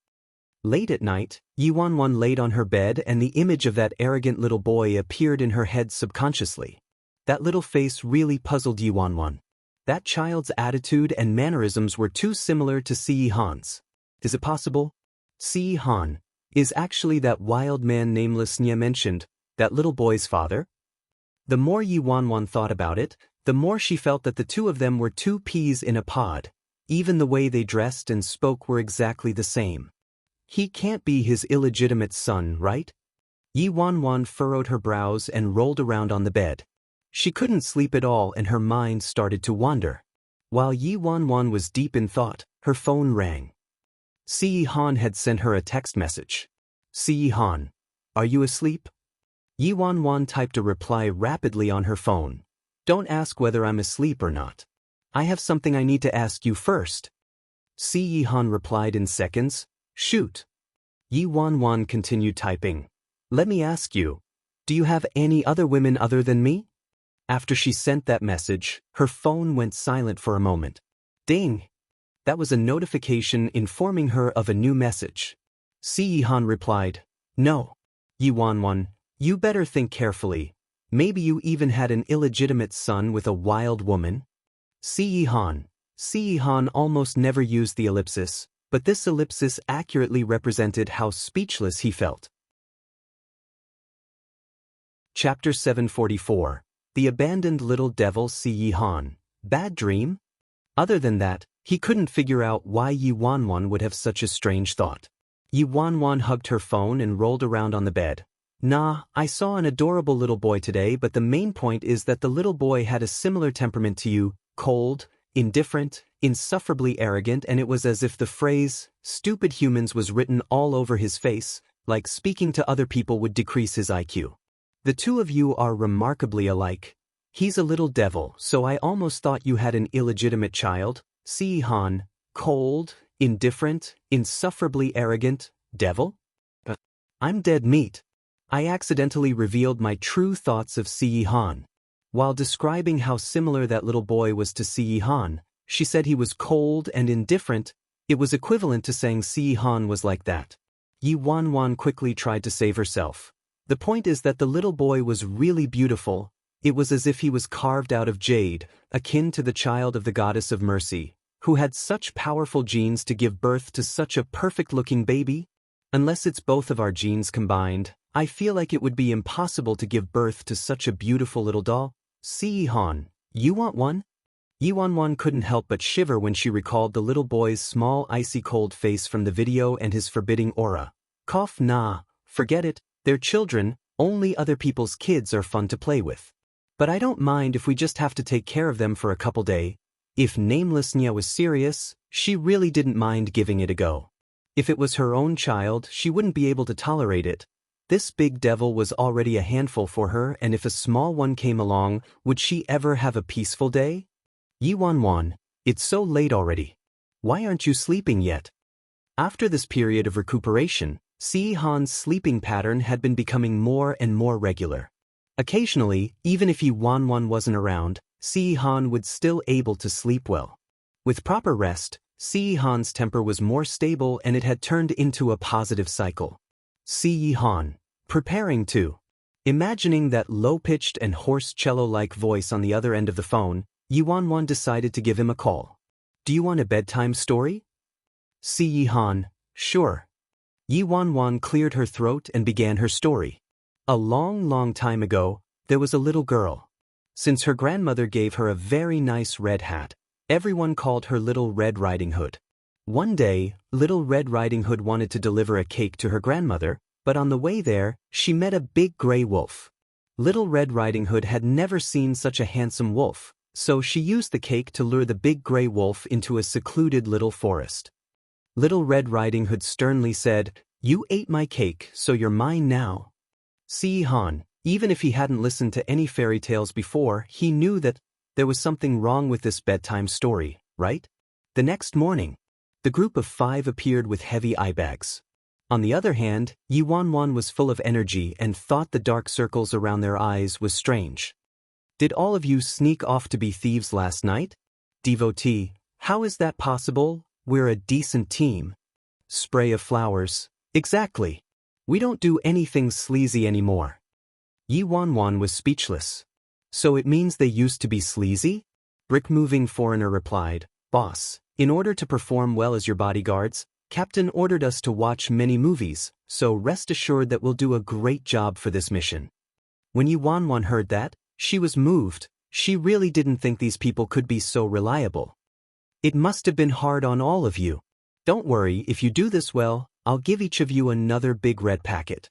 Late at night, Yi Wanwan laid on her bed and the image of that arrogant little boy appeared in her head subconsciously. That little face really puzzled Yi Wanwan. That child's attitude and mannerisms were too similar to Si Han's. Is it possible? Si Han is actually that wild man Nameless Nye mentioned, that little boy's father? The more Yi Wanwan thought about it, the more she felt that the two of them were two peas in a pod. Even the way they dressed and spoke were exactly the same. He can't be his illegitimate son, right? Yi Wanwan furrowed her brows and rolled around on the bed. She couldn't sleep at all and her mind started to wander. While Yi Wanwan was deep in thought, her phone rang. Si Han had sent her a text message. Si Han, are you asleep? Yi Wanwan typed a reply rapidly on her phone. Don't ask whether I'm asleep or not. I have something I need to ask you first. Si Han replied in seconds. Shoot. Yi Wanwan continued typing. Let me ask you, do you have any other women other than me? After she sent that message, her phone went silent for a moment. Ding! That was a notification informing her of a new message. Si Han replied, No. Yi Wanwan, you better think carefully. Maybe you even had an illegitimate son with a wild woman? Si Han. Si Han almost never used the ellipsis, but this ellipsis accurately represented how speechless he felt. Chapter 744. The Abandoned Little Devil Si Han. Bad dream? Other than that, he couldn't figure out why Yi Wanwan would have such a strange thought. Yi Wanwan hugged her phone and rolled around on the bed. Nah, I saw an adorable little boy today, but the main point is that the little boy had a similar temperament to you, cold, indifferent, insufferably arrogant, and it was as if the phrase, "stupid humans," was written all over his face, like speaking to other people would decrease his IQ. The two of you are remarkably alike. He's a little devil, so I almost thought you had an illegitimate child. Si-han, cold, indifferent, insufferably arrogant, devil? I'm dead meat. I accidentally revealed my true thoughts of Si-han. While describing how similar that little boy was to Si-han, she said he was cold and indifferent. It was equivalent to saying Si-han was like that. Yi Wanwan quickly tried to save herself. The point is that the little boy was really beautiful. It was as if he was carved out of jade, akin to the child of the goddess of mercy, who had such powerful genes to give birth to such a perfect-looking baby. Unless it's both of our genes combined, I feel like it would be impossible to give birth to such a beautiful little doll. Si-han, you want one? Yi Wanwan couldn't help but shiver when she recalled the little boy's small icy cold face from the video and his forbidding aura. Cough, nah, forget it, they're children, only other people's kids are fun to play with. But I don't mind if we just have to take care of them for a couple days. If Nameless Nya was serious, she really didn't mind giving it a go. If it was her own child, she wouldn't be able to tolerate it. This big devil was already a handful for her, and if a small one came along, would she ever have a peaceful day? Yi Wanwan, it's so late already. Why aren't you sleeping yet? After this period of recuperation, Si-han's sleeping pattern had been becoming more and more regular. Occasionally, even if Yi Wanwan wasn't around, Si-han would still able to sleep well. With proper rest, Si-han's temper was more stable and it had turned into a positive cycle. Si-han, preparing to. Imagining that low-pitched and hoarse cello-like voice on the other end of the phone, Yi Wanwan decided to give him a call. Do you want a bedtime story? Si-han, sure. Yi Wanwan cleared her throat and began her story. A long, long time ago, there was a little girl. Since her grandmother gave her a very nice red hat, everyone called her Little Red Riding Hood. One day, Little Red Riding Hood wanted to deliver a cake to her grandmother, but on the way there, she met a big gray wolf. Little Red Riding Hood had never seen such a handsome wolf, so she used the cake to lure the big gray wolf into a secluded little forest. Little Red Riding Hood sternly said, "You ate my cake, so you're mine now." Si-han, even if he hadn't listened to any fairy tales before, he knew that there was something wrong with this bedtime story, right? The next morning, the group of 5 appeared with heavy eye bags. On the other hand, Yi Wanwan was full of energy and thought the dark circles around their eyes was strange. Did all of you sneak off to be thieves last night? Devotee, how is that possible? We're a decent team. Spray of flowers. Exactly. We don't do anything sleazy anymore. Yi Wanwan was speechless. So it means they used to be sleazy? Brick-moving foreigner replied, Boss, in order to perform well as your bodyguards, Captain ordered us to watch many movies, so rest assured that we'll do a great job for this mission. When Yi Wanwan heard that, she was moved. She really didn't think these people could be so reliable. It must have been hard on all of you. Don't worry, if you do this well, I'll give each of you another big red packet.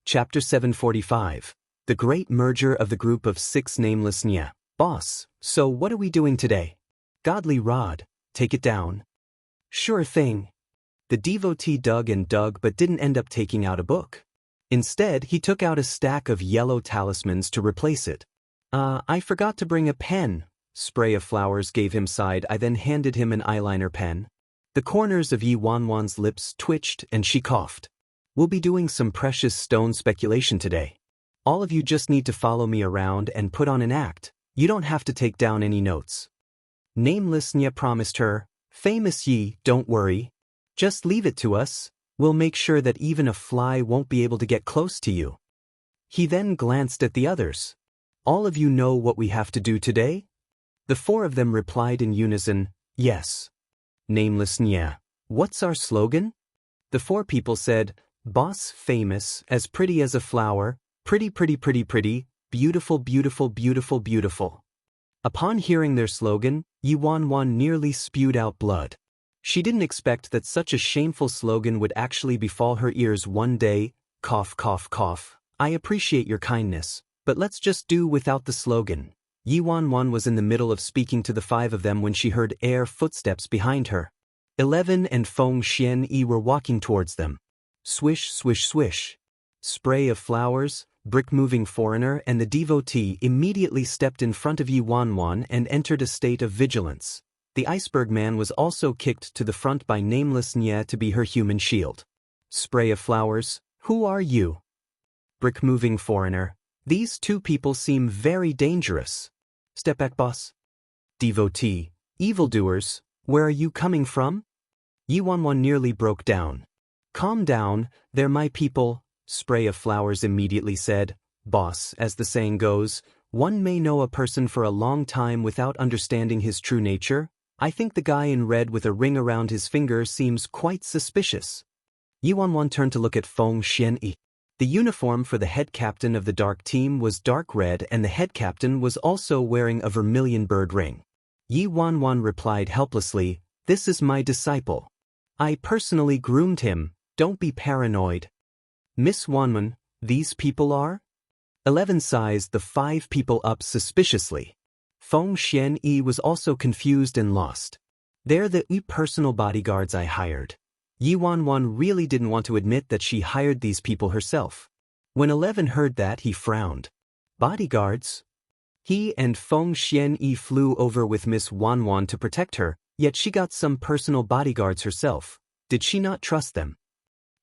Chapter 745. The Great Merger of the Group of 6 Nameless Nya. Boss, so what are we doing today? Godly Rod, take it down. Sure thing. The devotee dug and dug but didn't end up taking out a book. Instead, he took out a stack of yellow talismans to replace it. I forgot to bring a pen. Spray of flowers gave him side. I then handed him an eyeliner pen. The corners of Yi Wanwan's lips twitched and she coughed. We'll be doing some precious stone speculation today. All of you just need to follow me around and put on an act. You don't have to take down any notes. Nameless Nya promised her, Famous Yi, don't worry. Just leave it to us. We'll make sure that even a fly won't be able to get close to you. He then glanced at the others. All of you know what we have to do today? The 4 of them replied in unison, yes. Nameless Nya, what's our slogan? The 4 people said, Boss famous, as pretty as a flower, pretty pretty pretty pretty, beautiful beautiful beautiful beautiful. Upon hearing their slogan, Yi Wanwan nearly spewed out blood. She didn't expect that such a shameful slogan would actually befall her ears one day. Cough cough cough. I appreciate your kindness, but let's just do without the slogan. Yi Wanwan was in the middle of speaking to the five of them when she heard air footsteps behind her. 11 and Feng Xianyi were walking towards them. Swish, swish, swish. Spray of flowers, brick-moving foreigner and the devotee immediately stepped in front of Yi Wanwan and entered a state of vigilance. The iceberg man was also kicked to the front by nameless Nye to be her human shield. Spray of flowers, who are you? Brick-moving foreigner, these two people seem very dangerous. Step back, boss. Devotee, evildoers, where are you coming from? Yi Wanwan nearly broke down. Calm down, they're my people, Spray of Flowers immediately said. Boss, as the saying goes, one may know a person for a long time without understanding his true nature. I think the guy in red with a ring around his finger seems quite suspicious. Yi Wanwan turned to look at Feng Xianyi. The uniform for the head captain of the dark team was dark red and the head captain was also wearing a vermilion bird ring. Yi Wanwan replied helplessly, "This is my disciple. I personally groomed him, don't be paranoid." Miss Wanman, these people are? 11 sized the 5 people up suspiciously. Feng Xianyi was also confused and lost. They're the personal bodyguards I hired. Yi Wanwan really didn't want to admit that she hired these people herself. When 11 heard that, he frowned. Bodyguards? He and Feng Xianyi flew over with Miss Wanwan to protect her, yet she got some personal bodyguards herself. Did she not trust them?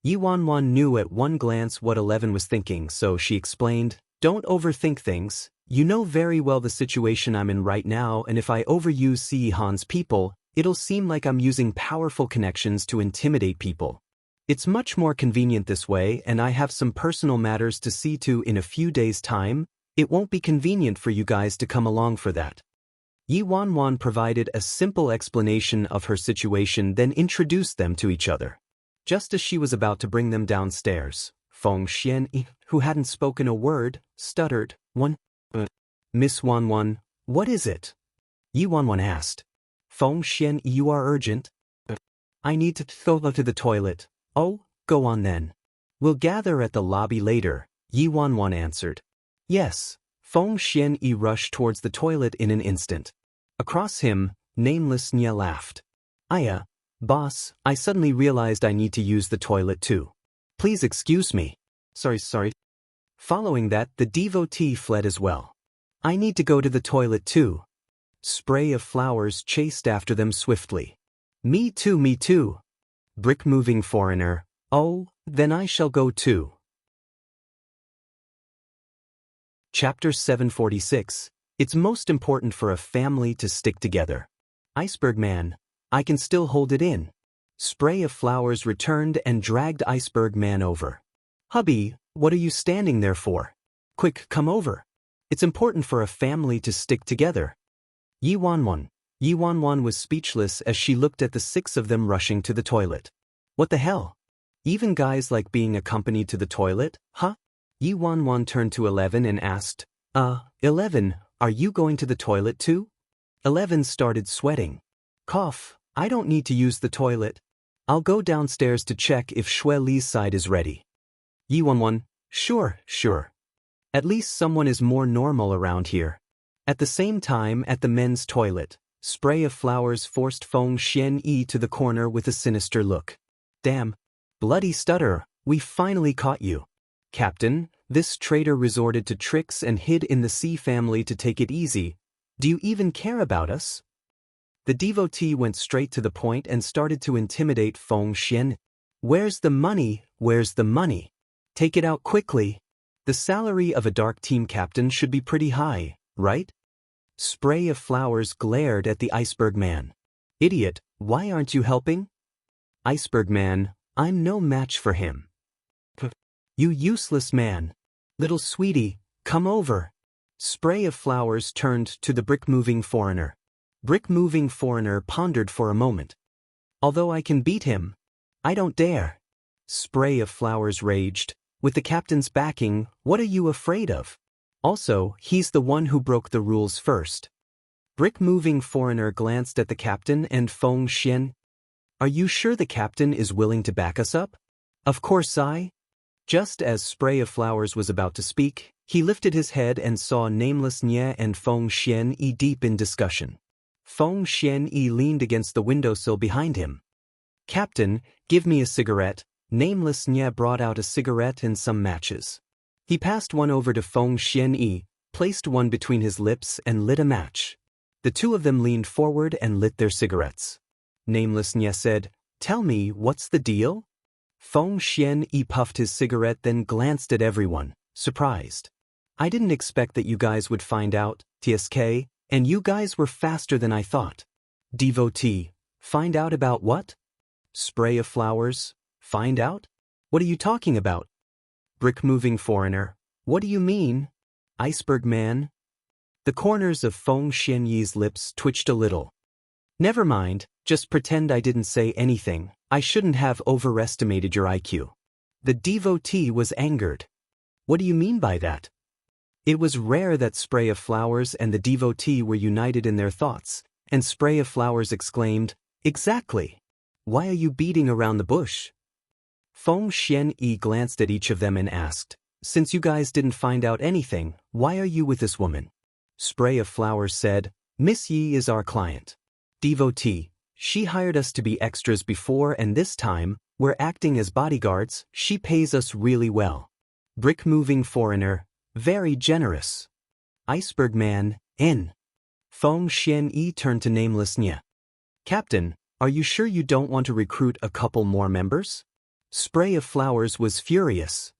Yi Wanwan knew at one glance what 11 was thinking, so she explained, "Don't overthink things. You know very well the situation I'm in right now, and if I overuse Si Han's people, it'll seem like I'm using powerful connections to intimidate people. It's much more convenient this way, and I have some personal matters to see to in a few days' time. It won't be convenient for you guys to come along for that." Yi Wanwan provided a simple explanation of her situation, then introduced them to each other. Just as she was about to bring them downstairs, Feng Xianyi, who hadn't spoken a word, stuttered, Miss Wanwan, what is it?" Yi Wanwan asked. "Feng Xianyi, you are urgent?" "I need to go to the toilet." "Oh, go on then. We'll gather at the lobby later," Yi Wanwan answered. "Yes." Feng Xianyi rushed towards the toilet in an instant. Across him, nameless Nye laughed. "Aya, boss, I suddenly realized I need to use the toilet too. Please excuse me." Sorry. Following that, the devotee fled as well. "I need to go to the toilet too." Spray of Flowers chased after them swiftly. Me too. Brick-moving foreigner, "Oh, then I shall go too." Chapter 746. It's most important for a family to stick together. Iceberg Man, I can still hold it in. Spray of Flowers returned and dragged Iceberg Man over. "Hubby, what are you standing there for? Quick, come over. It's important for a family to stick together." Yi Wanwan was speechless as she looked at the 6 of them rushing to the toilet. What the hell? Even guys like being accompanied to the toilet, huh? Yi Wanwan turned to 11 and asked, 11, are you going to the toilet too?" 11 started sweating. "Cough, I don't need to use the toilet. I'll go downstairs to check if Shui Li's side is ready." Yi Wanwan, Sure. At least someone is more normal around here." At the same time, at the men's toilet, Spray of Flowers forced Feng Xianyi to the corner with a sinister look. "Damn. Bloody stutter, we finally caught you. Captain, this traitor resorted to tricks and hid in the C family to take it easy. Do you even care about us?" The devotee went straight to the point and started to intimidate Feng Xian. Where's the money? Take it out quickly. The salary of a dark team captain should be pretty high, right?" Spray of Flowers glared at the Iceberg Man. "Idiot, why aren't you helping?" Iceberg Man, I'm no match for him. "You useless man. Little sweetie, come over." Spray of Flowers turned to the brick-moving foreigner. Brick-moving foreigner pondered for a moment. "Although I can beat him, I don't dare." Spray of Flowers raged. "With the captain's backing, what are you afraid of? Also, he's the one who broke the rules first." Brick-moving foreigner glanced at the captain and Feng Xian. "Are you sure the captain is willing to back us up?" "Of course I." Just as Spray of Flowers was about to speak, He lifted his head and saw Nameless Nye and Feng Xianyi deep in discussion. Feng Xianyi leaned against the windowsill behind him. "Captain, give me a cigarette." Nameless Nye brought out a cigarette and some matches. He passed one over to Feng Xianyi, placed one between his lips and lit a match. The two of them leaned forward and lit their cigarettes. Nameless Nye said, "Tell me, what's the deal?" Feng Xianyi puffed his cigarette, then glanced at everyone, surprised. "I didn't expect that you guys would find out, TSK, and you guys were faster than I thought." Devotee, find out about what? Spray of flowers, find out? What are you talking about? Brick-moving foreigner, what do you mean? Iceberg man? The corners of Feng Xianyi's lips twitched a little. "Never mind, just pretend I didn't say anything. I shouldn't have overestimated your IQ." The devotee was angered. "What do you mean by that?" It was rare that Spray of Flowers and the devotee were united in their thoughts, and Spray of Flowers exclaimed, "Exactly! Why are you beating around the bush?" Feng Xianyi glanced at each of them and asked, "Since you guys didn't find out anything, why are you with this woman?" Spray of Flowers said, "Miss Yi is our client." Devotee, she hired us to be extras before, and this time, we're acting as bodyguards. She pays us really well. Brick-moving foreigner, very generous. Iceberg man, in. Feng Xianyi turned to Nameless Nye. "Captain, are you sure you don't want to recruit a couple more members?" Spray of Flowers was furious.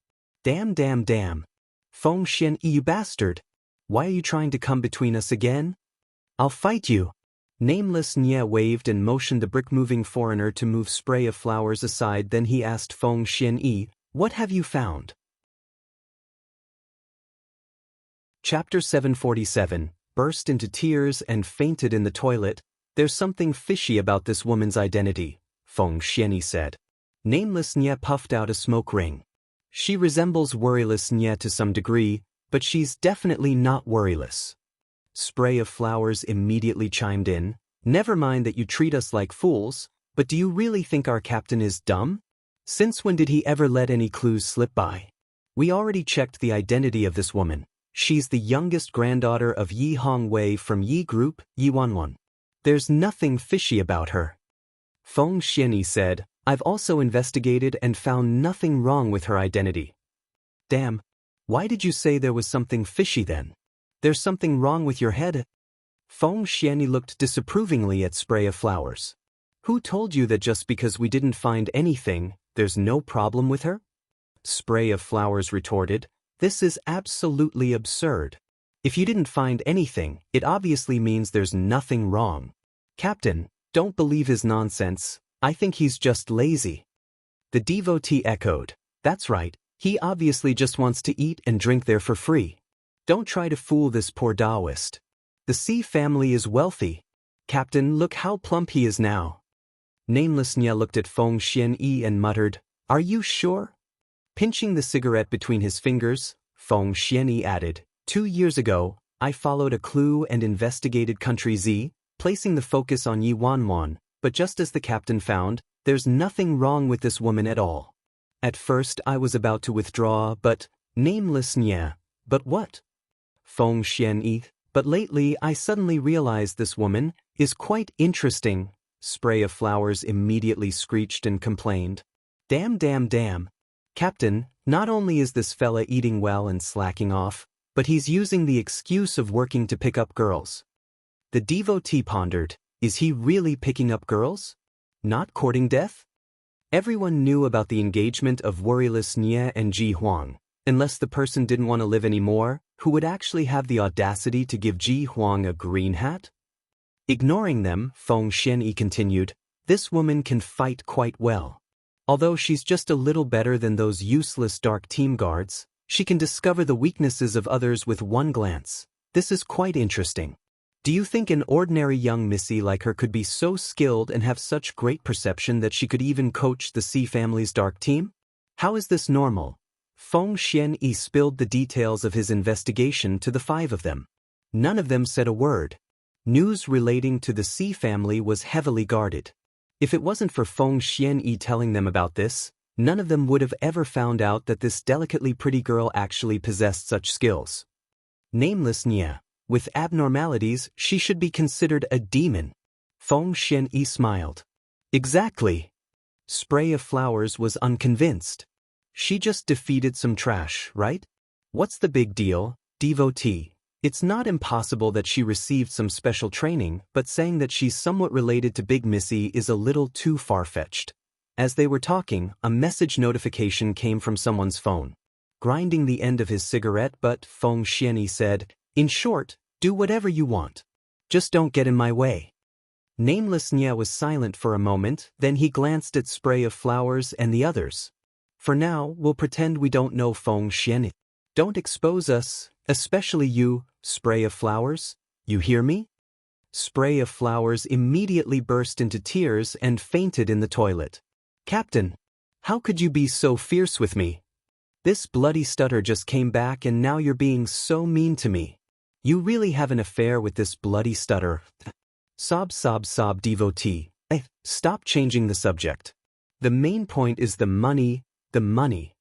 Damn. Feng Xianyi, you bastard. Why are you trying to come between us again? I'll fight you." Nameless Nye waved and motioned the brick-moving foreigner to move Spray of Flowers aside. Then he asked Feng Xianyi, "What have you found?" Chapter 747, burst into tears and fainted in the toilet. "There's something fishy about this woman's identity," Feng Xianyi said. Nameless Nye puffed out a smoke ring. "She resembles Worryless Nye to some degree, but she's definitely not worryless." Spray of Flowers immediately chimed in, "Never mind that you treat us like fools, but do you really think our captain is dumb? Since when did he ever let any clues slip by? We already checked the identity of this woman. She's the youngest granddaughter of Yi Hongwei from Yi Group, Yi Wanwan. There's nothing fishy about her." Feng Xianyi said, "I've also investigated and found nothing wrong with her identity." "Damn. Why did you say there was something fishy then? There's something wrong with your head?" Feng Xianyi looked disapprovingly at Spray of Flowers. "Who told you that just because we didn't find anything, there's no problem with her?" Spray of Flowers retorted, "This is absolutely absurd. If you didn't find anything, it obviously means there's nothing wrong. Captain, don't believe his nonsense. I think he's just lazy." The devotee echoed, "That's right, he obviously just wants to eat and drink there for free. Don't try to fool this poor Taoist. The Xi family is wealthy. Captain, look how plump he is now." Nameless Nye looked at Feng Xianyi and muttered, "Are you sure?" Pinching the cigarette between his fingers, Feng Xianyi added, 2 years ago, I followed a clue and investigated Country Z, placing the focus on Yi Wanwan, but just as the captain found, there's nothing wrong with this woman at all. At first I was about to withdraw, but..." Nameless Nye, "But what?" Feng Xianyi, "But lately I suddenly realized this woman is quite interesting." Spray of Flowers immediately screeched and complained, Damn. Captain, not only is this fella eating well and slacking off, but he's using the excuse of working to pick up girls." The devotee pondered, is he really picking up girls? Not courting death? Everyone knew about the engagement of Worryless Nye and Ji Huang. Unless the person didn't want to live anymore, who would actually have the audacity to give Ji Huang a green hat? Ignoring them, Feng Xianyi continued, "This woman can fight quite well. Although she's just a little better than those useless dark team guards, she can discover the weaknesses of others with one glance. This is quite interesting. Do you think an ordinary young missy like her could be so skilled and have such great perception that she could even coach the Xi family's dark team? How is this normal?" Feng Xianyi spilled the details of his investigation to the 5 of them. None of them said a word. News relating to the Xi family was heavily guarded. If it wasn't for Feng Xianyi telling them about this, None of them would have ever found out that this delicately pretty girl actually possessed such skills. Nameless Nia. With abnormalities, she should be considered a demon. Feng Xianyi smiled. Exactly. Spray of Flowers was unconvinced. She just defeated some trash, right? What's the big deal, devotee? It's not impossible that she received some special training, but saying that she's somewhat related to Big Missy is a little too far-fetched. As they were talking, a message notification came from someone's phone. Grinding the end of his cigarette, but Feng Xianyi said, "In short, do whatever you want. Just don't get in my way." Nameless Nia was silent for a moment, then he glanced at Spray of Flowers and the others. "For now, we'll pretend we don't know Feng Xianyi. Don't expose us, especially you, Spray of Flowers. You hear me?" Spray of Flowers immediately burst into tears and fainted in the toilet. "Captain, how could you be so fierce with me? This bloody stutter just came back and now you're being so mean to me. You really have an affair with this bloody stutter." Sob devotee. Stop changing the subject. The main point is the money, the money.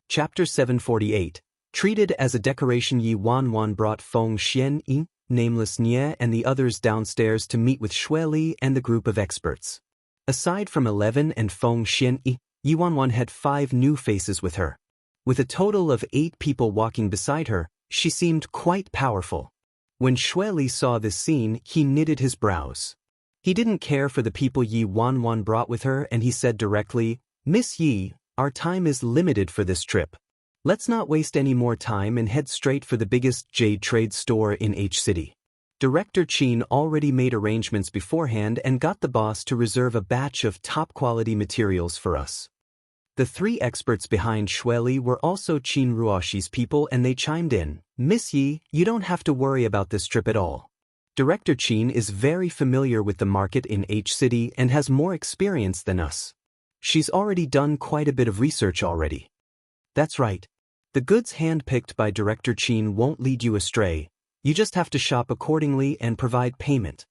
Chapter 748. Treated as a decoration, Yi Wanwan brought Feng Xianyi, Nameless Nia and the others downstairs to meet with Xue Li and the group of experts. Aside from 11 and Feng Xianyi, Yi Wanwan had 5 new faces with her. With a total of 8 people walking beside her, she seemed quite powerful. When Xue Li saw this scene, he knitted his brows. He didn't care for the people Yi Wanwan brought with her and he said directly, "Miss Yi, our time is limited for this trip. Let's not waste any more time and head straight for the biggest jade trade store in H City." Director Qin already made arrangements beforehand and got the boss to reserve a batch of top-quality materials for us. The 3 experts behind Xue Li were also Qin Ruoshi's people and they chimed in, "Miss Yi, you don't have to worry about this trip at all. Director Qin is very familiar with the market in H City and has more experience than us. She's already done quite a bit of research already." "That's right. The goods handpicked by Director Qin won't lead you astray. You just have to shop accordingly and provide payment."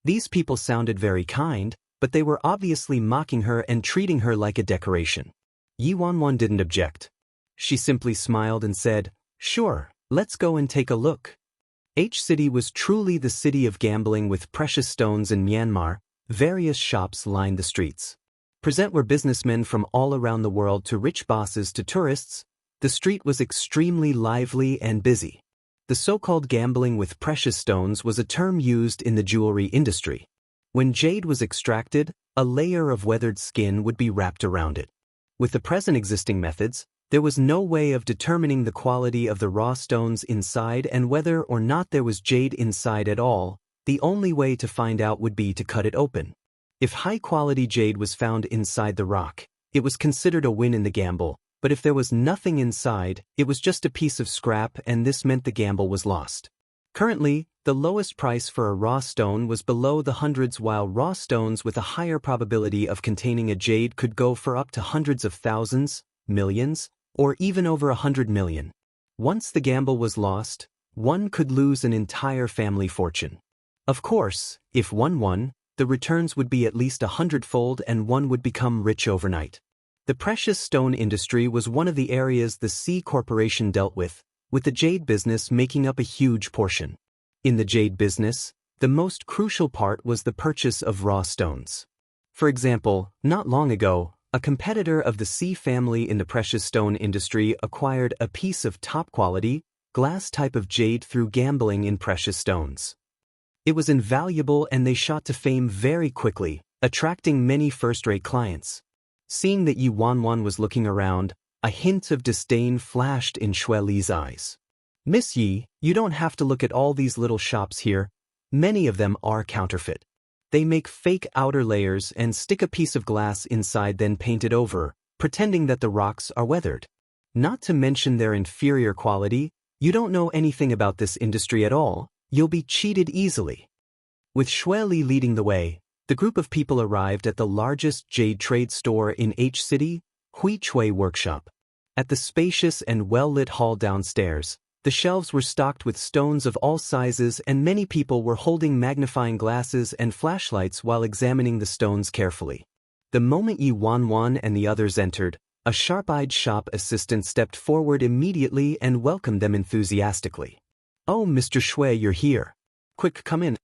These people sounded very kind, but they were obviously mocking her and treating her like a decoration. Yi Wanwan didn't object. She simply smiled and said, "Sure, let's go and take a look." H City was truly the city of gambling with precious stones in Myanmar. Various shops lined the streets. Present were businessmen from all around the world to rich bosses to tourists. The street was extremely lively and busy. The so-called gambling with precious stones was a term used in the jewelry industry. When jade was extracted, a layer of weathered skin would be wrapped around it. With the present existing methods, there was no way of determining the quality of the raw stones inside and whether or not there was jade inside at all. The only way to find out would be to cut it open. If high-quality jade was found inside the rock, it was considered a win in the gamble, but if there was nothing inside, it was just a piece of scrap and this meant the gamble was lost. Currently, the lowest price for a raw stone was below the hundreds, while raw stones with a higher probability of containing a jade could go for up to hundreds of thousands, millions, or even over 100 million. Once the gamble was lost, one could lose an entire family fortune. Of course, if one won, the returns would be at least 100-fold and one would become rich overnight. The precious stone industry was one of the areas the C Corporation dealt with the jade business making up a huge portion. In the jade business, the most crucial part was the purchase of raw stones. For example, not long ago, a competitor of the C family in the precious stone industry acquired a piece of top-quality, glass type of jade through gambling in precious stones. It was invaluable and they shot to fame very quickly, attracting many first-rate clients. Seeing that Yi Wanwan was looking around, a hint of disdain flashed in Xue Li's eyes. "Miss Yi, you don't have to look at all these little shops here. Many of them are counterfeit. They make fake outer layers and stick a piece of glass inside then paint it over, pretending that the rocks are weathered. Not to mention their inferior quality, you don't know anything about this industry at all, you'll be cheated easily." With Xue Li leading the way, the group of people arrived at the largest jade trade store in H City, Hui Chui Workshop. At the spacious and well-lit hall downstairs, the shelves were stocked with stones of all sizes and many people were holding magnifying glasses and flashlights while examining the stones carefully. The moment Yi Wanwan and the others entered, a sharp-eyed shop assistant stepped forward immediately and welcomed them enthusiastically. "Oh, Mr. Shui, you're here. Quick, come in."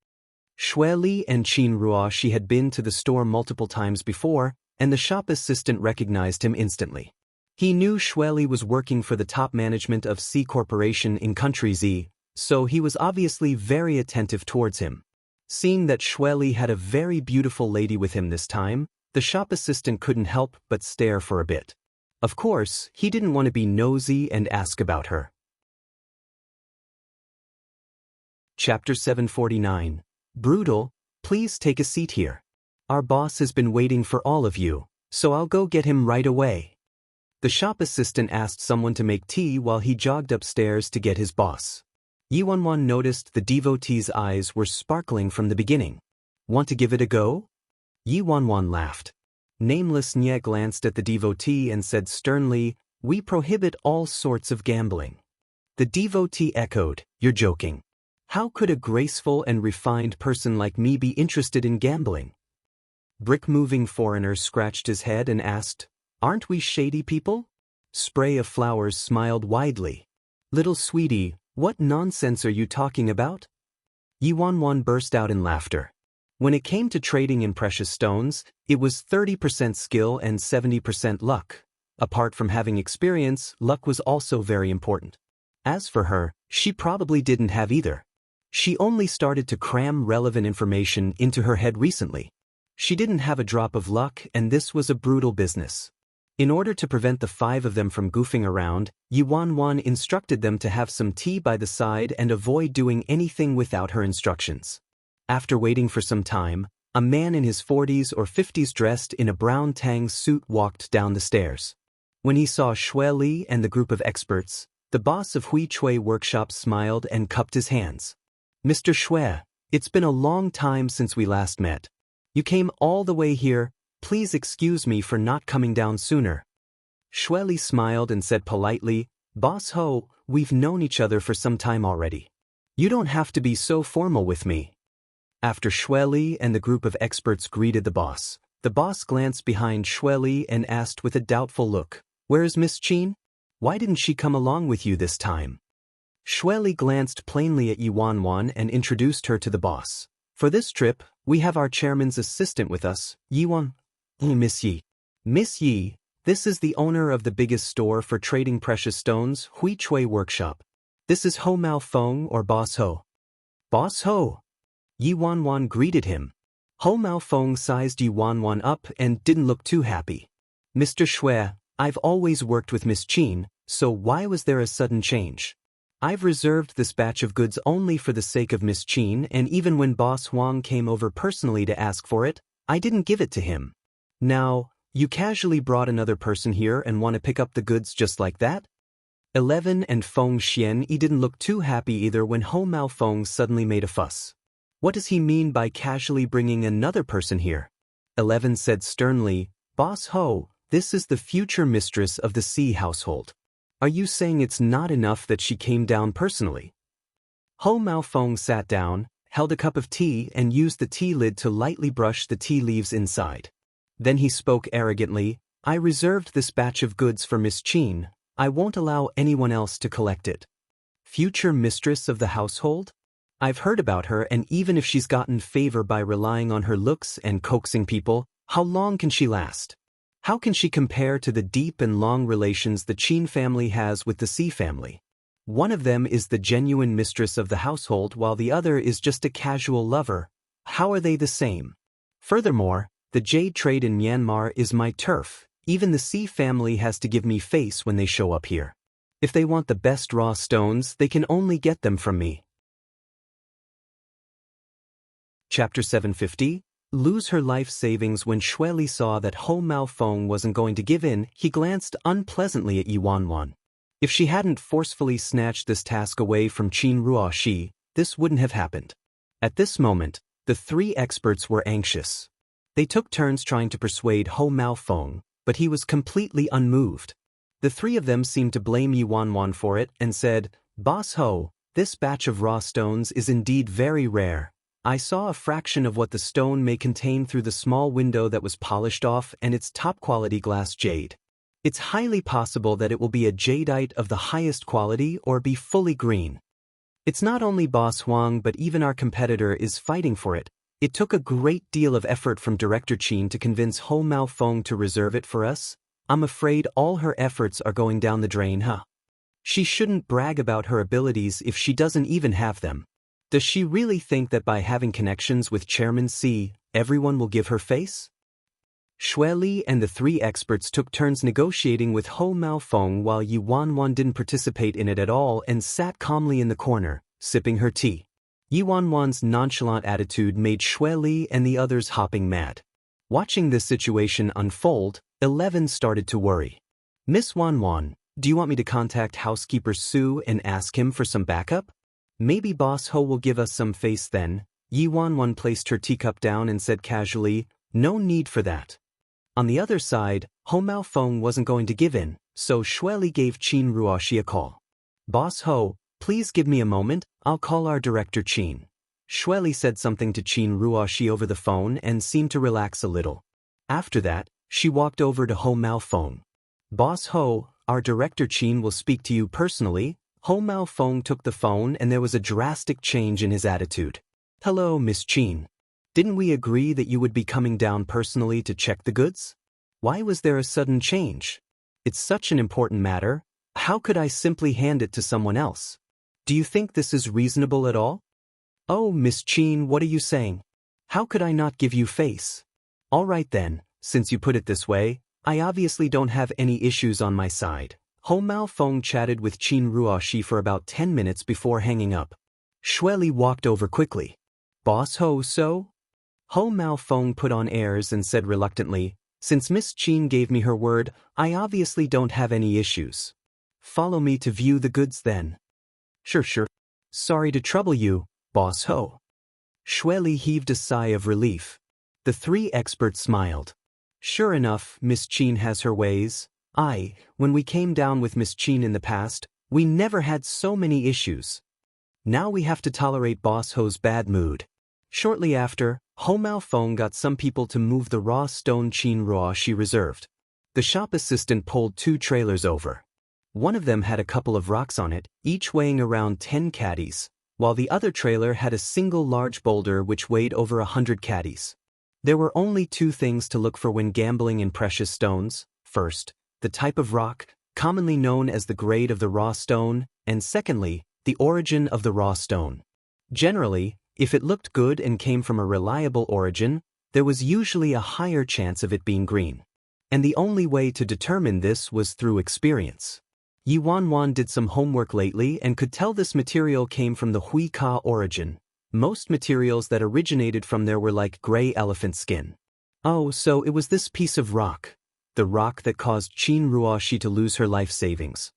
Shui Li and Qin Ruoshi had been to the store multiple times before, and the shop assistant recognized him instantly. He knew Shui Li was working for the top management of C Corporation in Country Z, so he was obviously very attentive towards him. Seeing that Shui Li had a very beautiful lady with him this time, the shop assistant couldn't help but stare for a bit. Of course, he didn't want to be nosy and ask about her. Chapter 749. Brutal, please take a seat here. Our boss has been waiting for all of you, so I'll go get him right away. The shop assistant asked someone to make tea while he jogged upstairs to get his boss. Yi Wanwan noticed the devotee's eyes were sparkling from the beginning. "Want to give it a go?" Yi Wanwan laughed. Nameless Nye glanced at the devotee and said sternly, "We prohibit all sorts of gambling." The devotee echoed, "You're joking. How could a graceful and refined person like me be interested in gambling?" Brick-moving foreigner scratched his head and asked, "Aren't we shady people?" Spray of Flowers smiled widely. "Little sweetie, what nonsense are you talking about?" Yi Wanwan burst out in laughter. When it came to trading in precious stones, it was 30% skill and 70% luck. Apart from having experience, luck was also very important. As for her, she probably didn't have either. She only started to cram relevant information into her head recently. She didn't have a drop of luck, and this was a brutal business. In order to prevent the five of them from goofing around, Yi Wanwan instructed them to have some tea by the side and avoid doing anything without her instructions. After waiting for some time, a man in his 40s or 50s dressed in a brown tang suit walked down the stairs. When he saw Shui Li and the group of experts, the boss of Hui Chui Workshop smiled and cupped his hands. "Mr. Shui, it's been a long time since we last met. You came all the way here. Please excuse me for not coming down sooner." Shui Li smiled and said politely, "Boss Ho, we've known each other for some time already. You don't have to be so formal with me." After Shui Li and the group of experts greeted the boss glanced behind Shui Li and asked with a doubtful look, "Where is Miss Qin? Why didn't she come along with you this time?" Shui Li glanced plainly at Yi Wanwan and introduced her to the boss. "For this trip, we have our chairman's assistant with us, Yi Wan. Miss Yi. Miss Yi, this is the owner of the biggest store for trading precious stones, Hui Chui Workshop. This is Ho Mao Feng or Boss Ho." "Boss Ho." Yi Wanwan greeted him. Ho Mao Feng sized Yi Wanwan up and didn't look too happy. "Mr. Shui, I've always worked with Miss Qin, so why was there a sudden change? I've reserved this batch of goods only for the sake of Miss Qin, and even when Boss Huang came over personally to ask for it, I didn't give it to him. Now, you casually brought another person here and want to pick up the goods just like that?" 11 and Feng Xian Yi didn't look too happy either when Ho Mao Feng suddenly made a fuss. "What does he mean by casually bringing another person here?" 11 said sternly, "Boss Ho, this is the future mistress of the C household. Are you saying it's not enough that she came down personally?" Ho Mao Feng sat down, held a cup of tea and used the tea lid to lightly brush the tea leaves inside. Then he spoke arrogantly, "I reserved this batch of goods for Miss Qin. I won't allow anyone else to collect it." Future mistress of the household? I've heard about her, and even if she's gotten favor by relying on her looks and coaxing people, how long can she last? How can she compare to the deep and long relations the Qin family has with the C family? One of them is the genuine mistress of the household while the other is just a casual lover. How are they the same? Furthermore, the jade trade in Myanmar is my turf. Even the C family has to give me face when they show up here. If they want the best raw stones, they can only get them from me. Chapter 750. Lose her life savings. When Shui Li saw that Ho Mao Feng wasn't going to give in, he glanced unpleasantly at Yi Wanwan. If she hadn't forcefully snatched this task away from Qin Ruoshi, this wouldn't have happened. At this moment, the three experts were anxious. They took turns trying to persuade Ho Mao Feng, but he was completely unmoved. The three of them seemed to blame Yi Wanwan for it and said, "Boss Ho, this batch of raw stones is indeed very rare. I saw a fraction of what the stone may contain through the small window that was polished off, and it's top-quality glass jade. It's highly possible that it will be a jadeite of the highest quality or be fully green. It's not only Boss Huang but even our competitor is fighting for it. It took a great deal of effort from Director Qin to convince Ho Maofeng to reserve it for us. I'm afraid all her efforts are going down the drain, huh? She shouldn't brag about her abilities if she doesn't even have them. Does she really think that by having connections with Chairman Si, everyone will give her face? Xue Li and the three experts took turns negotiating with Ho Maofeng while Yi Wanwan didn't participate in it at all and sat calmly in the corner, sipping her tea. Yi Wanwan's nonchalant attitude made Xue Li and the others hopping mad. Watching this situation unfold, 11 started to worry. Miss Wanwan, do you want me to contact housekeeper Su and ask him for some backup? Maybe Boss Ho will give us some face then. Yi Wanwan placed her teacup down and said casually, no need for that. On the other side, Ho Maofeng wasn't going to give in, so Xue Li gave Qin Ruoxi a call. Boss Ho, please give me a moment, I'll call our director Qin. Xue Li said something to Qin Ruoxi over the phone and seemed to relax a little. After that, she walked over to Ho Maofeng. Boss Ho, our director Qin will speak to you personally. Ho Maofeng took the phone and there was a drastic change in his attitude. Hello, Miss Qin. Didn't we agree that you would be coming down personally to check the goods? Why was there a sudden change? It's such an important matter. How could I simply hand it to someone else? Do you think this is reasonable at all? Oh, Miss Qin, what are you saying? How could I not give you face? All right then, since you put it this way, I obviously don't have any issues on my side. Ho Maofeng chatted with Qin Ruoxi for about 10 minutes before hanging up. Xue Li walked over quickly. Boss Ho, so? Ho Maofeng put on airs and said reluctantly, since Miss Qin gave me her word, I obviously don't have any issues. Follow me to view the goods then. Sure. Sorry to trouble you, Boss Ho. Xue Li heaved a sigh of relief. The three experts smiled. Sure enough, Miss Qin has her ways. When we came down with Miss Qin in the past, we never had so many issues. Now we have to tolerate Boss Ho's bad mood. Shortly after, Ho Maofeng got some people to move the raw stone Qin Ruoxi reserved. The shop assistant pulled 2 trailers over. One of them had a couple of rocks on it, each weighing around 10 caddies, while the other trailer had a single large boulder which weighed over 100 caddies. There were only 2 things to look for when gambling in precious stones. First, the type of rock, commonly known as the grade of the raw stone, and secondly, the origin of the raw stone. Generally, if it looked good and came from a reliable origin, there was usually a higher chance of it being green. And the only way to determine this was through experience. Yi Wanwan did some homework lately and could tell this material came from the Hui Ka origin. Most materials that originated from there were like gray elephant skin. Oh, so it was this piece of rock. The rock that caused Qin Ruoxi to lose her life savings.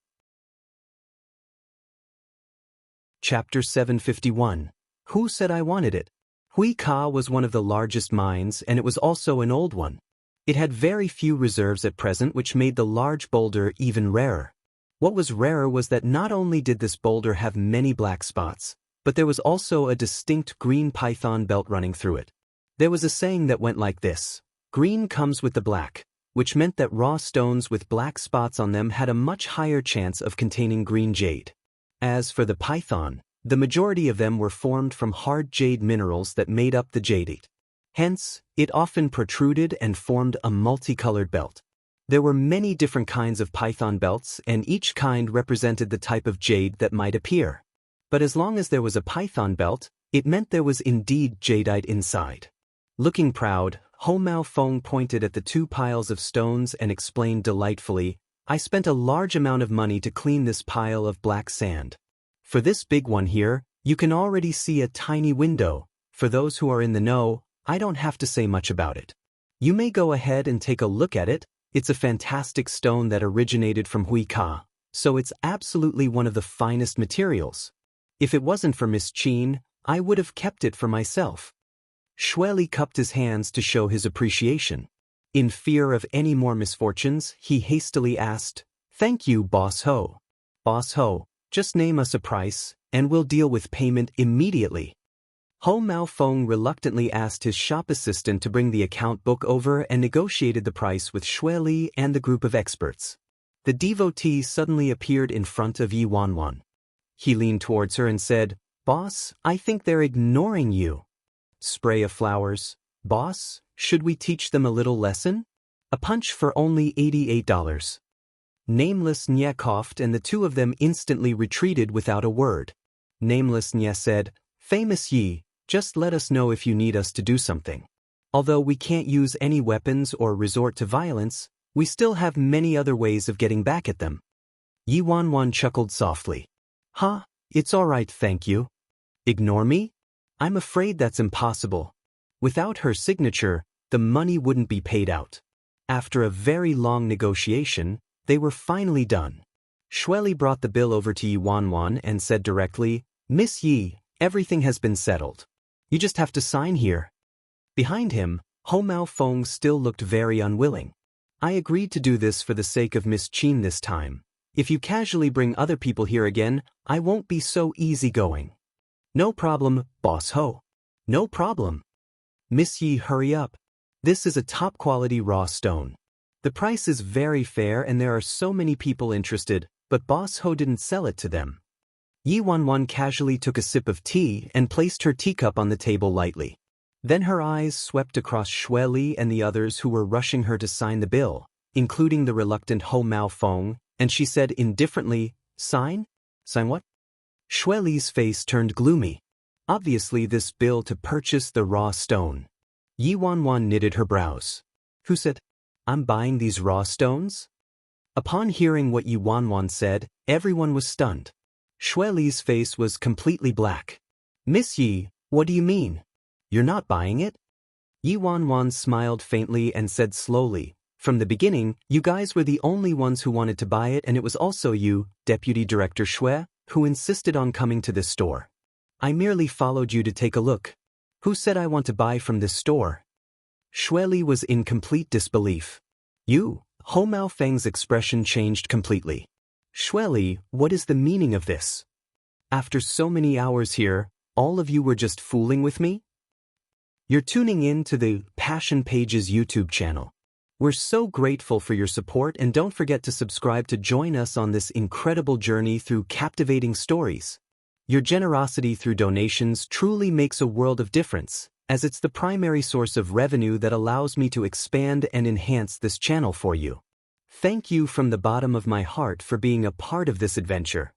Chapter 751. Who said I wanted it? Hui Ka was one of the largest mines and it was also an old one. It had very few reserves at present, which made the large boulder even rarer. What was rarer was that not only did this boulder have many black spots, but there was also a distinct green python belt running through it. There was a saying that went like this: green comes with the black, which meant that raw stones with black spots on them had a much higher chance of containing green jade. As for the python, the majority of them were formed from hard jade minerals that made up the jadeite. Hence, it often protruded and formed a multicolored belt. There were many different kinds of python belts, and each kind represented the type of jade that might appear. But as long as there was a python belt, it meant there was indeed jadeite inside. Looking proud, Ho Maofeng pointed at the 2 piles of stones and explained delightfully, I spent a large amount of money to clean this pile of black sand. For this big one here, you can already see a tiny window. For those who are in the know, I don't have to say much about it. You may go ahead and take a look at it. It's a fantastic stone that originated from Hui Ka, so it's absolutely one of the finest materials. If it wasn't for Miss Qin, I would have kept it for myself. Xue Li cupped his hands to show his appreciation. In fear of any more misfortunes, he hastily asked, Thank you, Boss Ho. Boss Ho, just name us a price, and we'll deal with payment immediately. Ho Maofeng reluctantly asked his shop assistant to bring the account book over and negotiated the price with Xue Li and the group of experts. The devotee suddenly appeared in front of Yi Wanwan. He leaned towards her and said, "Boss, I think they're ignoring you." Spray of flowers. "Boss, should we teach them a little lesson?" A punch for only $88. Nameless Nye coughed and the two of them instantly retreated without a word. Nameless Nye said, "Famous Yi, just let us know if you need us to do something. Although we can't use any weapons or resort to violence, we still have many other ways of getting back at them." Yi Wanwan chuckled softly. "Huh, it's all right, thank you." "Ignore me? I'm afraid that's impossible. Without her signature, the money wouldn't be paid out." After a very long negotiation, they were finally done. Xue Li brought the bill over to Yi Wanwan and said directly, "Miss Yi, everything has been settled. You just have to sign here." Behind him, Ho Maofeng still looked very unwilling. "I agreed to do this for the sake of Miss Qin this time. If you casually bring other people here again, I won't be so easygoing." "No problem, Boss Ho." "No problem." "Miss Yi, hurry up. This is a top-quality raw stone. The price is very fair and there are so many people interested, but Boss Ho didn't sell it to them." Yi Wanwan casually took a sip of tea and placed her teacup on the table lightly. Then her eyes swept across Xue Li and the others who were rushing her to sign the bill, including the reluctant Ho Maofeng, and she said indifferently, "Sign? Sign what?" Xue Li's face turned gloomy. Obviously this bill to purchase the raw stone. Yi Wanwan knitted her brows. "Who said, I'm buying these raw stones?" Upon hearing what Yi Wanwan said, everyone was stunned. Xue Li's face was completely black. "Miss Yi, what do you mean? You're not buying it?" Yi Wanwan smiled faintly and said slowly, "From the beginning, you guys were the only ones who wanted to buy it, and it was also you, Deputy Director Xue, who insisted on coming to this store. I merely followed you to take a look. Who said I want to buy from this store?" Xue Li was in complete disbelief. "You?" Ho Maofeng's expression changed completely. "Xue Li, what is the meaning of this? After so many hours here, all of you were just fooling with me?" You're tuning in to the Passion Pages YouTube channel. We're so grateful for your support, and don't forget to subscribe to join us on this incredible journey through captivating stories. Your generosity through donations truly makes a world of difference, as it's the primary source of revenue that allows me to expand and enhance this channel for you. Thank you from the bottom of my heart for being a part of this adventure.